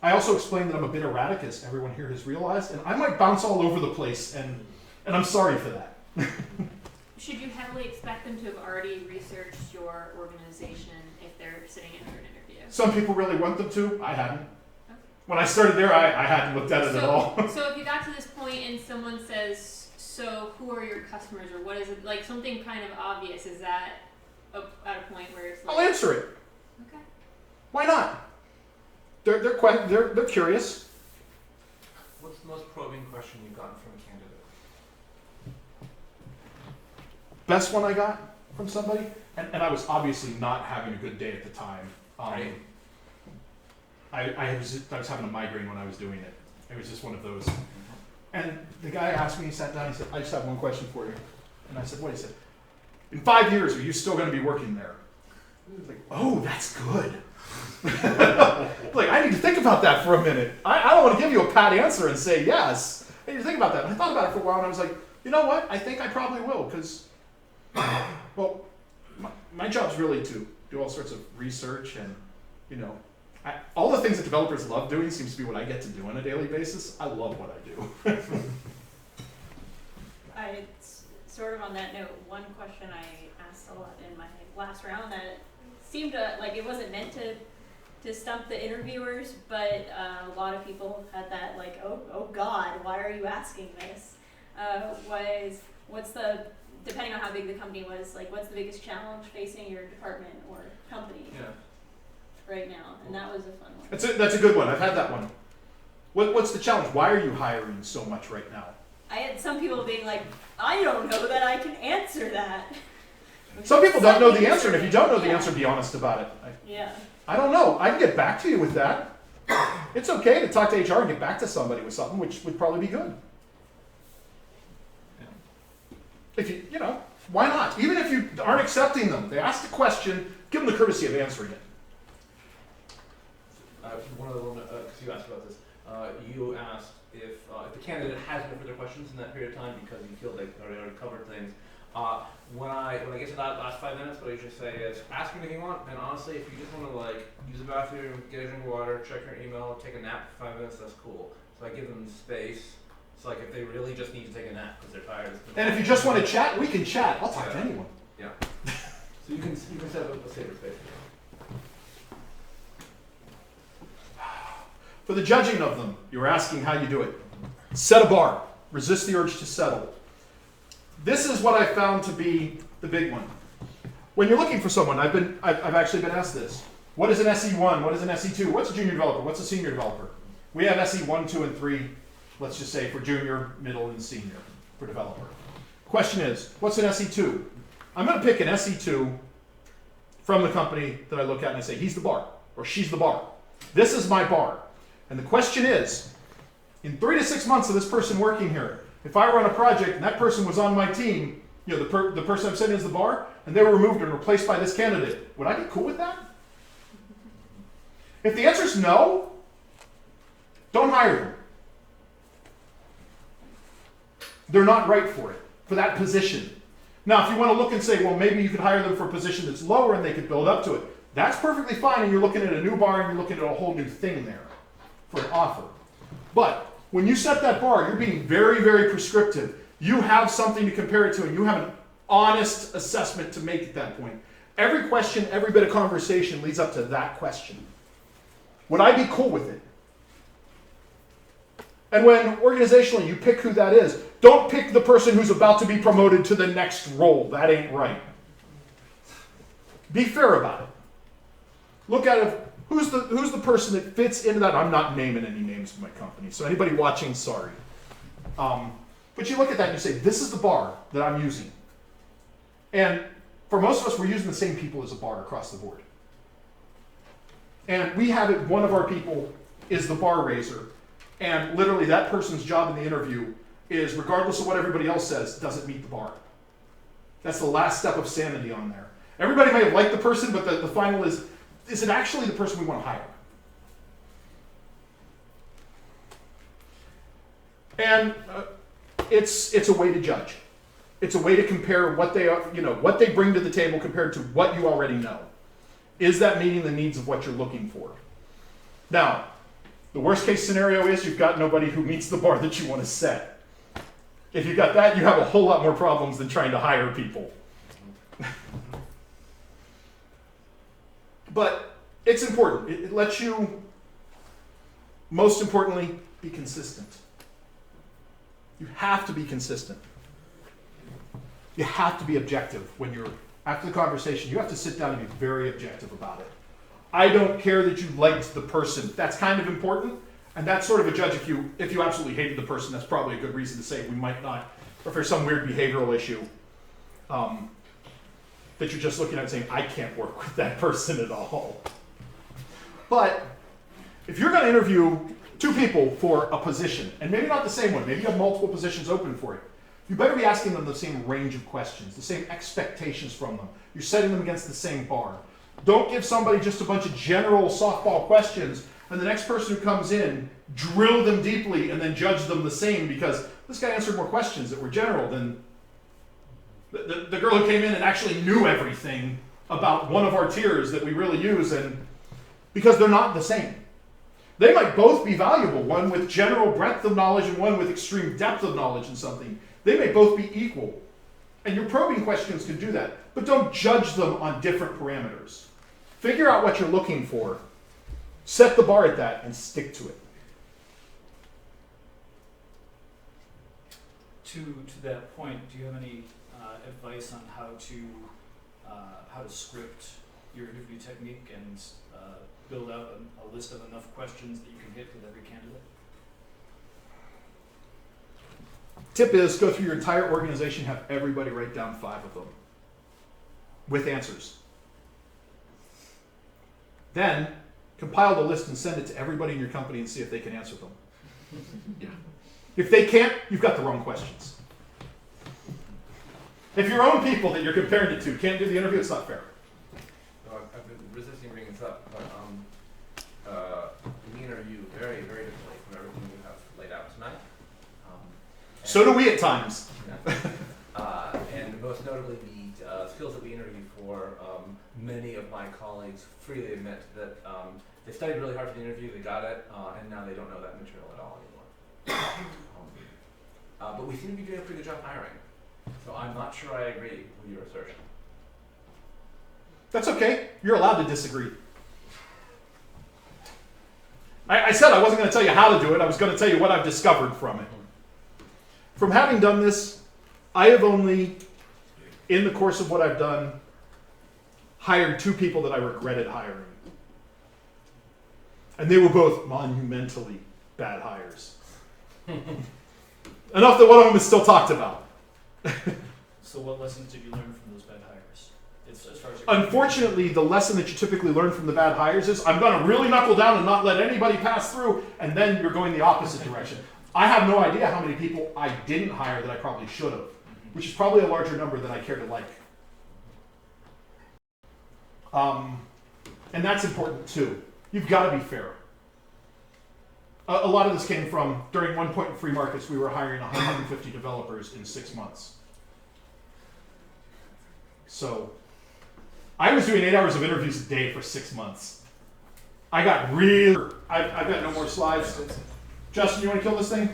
B: I also explain that I'm a bit erratic, as everyone here has realized, and I might bounce all over the place, and I'm sorry for that.
E: Should you heavily expect them to have already researched your organization if they're sitting in for an interview?
B: Some people really want them to. I hadn't. Okay. When I started there, I hadn't looked at it at all.
E: So if you got to this point and someone says, so who are your customers, or what is it, like something kind of obvious, is that at a point where it's like...
B: I'll answer it.
E: Okay.
B: Why not? They're curious.
C: What's the most probing question you've gotten from a candidate?
B: Best one I got from somebody, and I was obviously not having a good day at the time.
C: Right.
B: I was having a migraine when I was doing it. It was just one of those. And the guy asked me, he sat down, he said, I just have one question for you. And I said, what? He said, in 5 years, are you still going to be working there? I was like, oh, that's good. Like, I need to think about that for a minute. I don't want to give you a pat answer and say yes. I need to think about that. And I thought about it for a while, and I was like, you know what? I think I probably will, because, well, my job's really to do all sorts of research and, you know, all the things that developers love doing seems to be what I get to do on a daily basis. I love what I do.
E: Sort of on that note, one question I asked a lot in my last round that seemed to, like, it wasn't meant to stump the interviewers, but a lot of people had that, like, oh God, why are you asking this? What's the, depending on how big the company was, like, what's the biggest challenge facing your department or company right now? And that was a fun one.
B: That's a good one. I've had that one. What's the challenge? Why are you hiring so much right now?
E: I had some people being like, I don't know that I can answer that.
B: Some people don't know the answer, and if you don't know the answer, be honest about it. I don't know. I can get back to you with that. It's okay to talk to HR and get back to somebody with something, which would probably be good. If you know, why not? Even if you aren't accepting them, they ask the question, give them the courtesy of answering it.
C: One of the because you asked about this, you asked if the candidate has no further questions in that period of time because you feel they've already covered things. When I get to that last 5 minutes, what I usually say is ask anything you want, and honestly, if you just want to like use the bathroom, get a drink of water, check your email, take a nap for 5 minutes, that's cool. So I give them space. It's like if they really just need to take a nap because they're tired.
B: And if you just want to chat, we can chat. I'll talk to anyone.
C: Yeah. So you can set up a safer space.
B: For the judging of them, you were asking how you do it. Set a bar. Resist the urge to settle. This is what I found to be the big one. When you're looking for someone, I've actually been asked this. What is an SE1? What is an SE2? What's a junior developer? What's a senior developer? We have SE1, 2, and 3, let's just say for junior, middle, and senior for developer. Question is, what's an SE2? I'm going to pick an SE2 from the company that I look at and I say, he's the bar, or she's the bar. This is my bar. And the question is, in 3 to 6 months of this person working here, if I run a project and that person was on my team, you know, the person I'm setting as the bar, and they were removed and replaced by this candidate, would I be cool with that? If the answer is no, don't hire them. They're not right for it, for that position. Now, if you want to look and say, well, maybe you could hire them for a position that's lower and they could build up to it, that's perfectly fine, and you're looking at a new bar and you're looking at a whole new thing there for an offer. But When you set that bar, you're being very, very prescriptive. You have something to compare it to, and you have an honest assessment to make at that point. Every question, every bit of conversation leads up to that question. Would I be cool with it? And when organizationally you pick who that is, don't pick the person who's about to be promoted to the next role. That ain't right. Be fair about it. Look at it. Who's the person that fits into that? I'm not naming any names of my company, so anybody watching, sorry. But you look at that and you say, this is the bar that I'm using. And for most of us, we're using the same people as a bar across the board. And we have it, one of our people is the bar raiser. And literally that person's job in the interview is, regardless of what everybody else says, doesn't meet the bar. That's the last step of sanity on there. Everybody may have liked the person, but the final is it actually the person we want to hire? And it's a way to judge. It's a way to compare what they are, what they bring to the table compared to what you already know. Is that meeting the needs of what you're looking for? Now, the worst case scenario is you've got nobody who meets the bar that you want to set. If you've got that, you have a whole lot more problems than trying to hire people. But it's important. It lets you, most importantly, be consistent. You have to be consistent. You have to be objective when you're, after the conversation, you have to sit down and be very objective about it. I don't care that you liked the person. That's kind of important, and that's sort of a judge. If you absolutely hated the person, that's probably a good reason to say we might not, or if there's some weird behavioral issue that you're just looking at and saying, I can't work with that person at all. But if you're going to interview two people for a position, and maybe not the same one, maybe you have multiple positions open for it, you better be asking them the same range of questions, the same expectations from them. You're setting them against the same bar. Don't give somebody just a bunch of general softball questions, and the next person who comes in, drill them deeply and then judge them the same because this guy answered more questions that were general than the girl who came in and actually knew everything about one of our tiers that we really use, and because they're not the same. They might both be valuable, one with general breadth of knowledge and one with extreme depth of knowledge in something. They may both be equal. And your probing questions can do that, but don't judge them on different parameters. Figure out what you're looking for, set the bar at that, and stick to it.
A: To that point, do you have any advice on how to script your interview technique and build out a list of enough questions that you can hit with every candidate?
B: Tip is, go through your entire organization, have everybody write down 5 of them with answers. Then compile the list and send it to everybody in your company and see if they can answer them. Yeah. If they can't, you've got the wrong questions. If your own people that you're comparing it to can't do the interview, it's not fair.
C: I've been resisting bringing this up, but we interview very, very differently from everything you have laid out tonight.
B: So do we at times.
C: Yeah. And most notably, the skills that we interview for, many of my colleagues freely admit that they studied really hard for the interview, they got it, and now they don't know that material at all anymore. But we seem to be doing a pretty good job hiring. So I'm not sure I agree with your assertion.
B: That's okay. You're allowed to disagree. I said I wasn't going to tell you how to do it. I was going to tell you what I've discovered from it. From having done this, I have only, in the course of what I've done, hired 2 people that I regretted hiring. And they were both monumentally bad hires. Enough that one of them is still talked about.
A: So what lessons did you learn from those bad hires? As far as
B: Unfortunately, the lesson that you typically learn from the bad hires is, I'm going to really knuckle down and not let anybody pass through, and then you're going the opposite direction. I have no idea how many people I didn't hire that I probably should have, which is probably a larger number than I care to like. And that's important too. You've got to be fair. A lot of this came from, during one point in free markets, we were hiring 150 developers in 6 months. So I was doing 8 hours of interviews a day for 6 months. I got really, I've got no more slides. Justin, you want to kill this thing?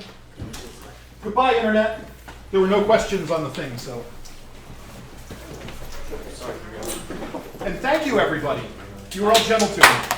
B: Goodbye, Internet. There were no questions on the thing, so. And thank you, everybody. You were all gentle to me.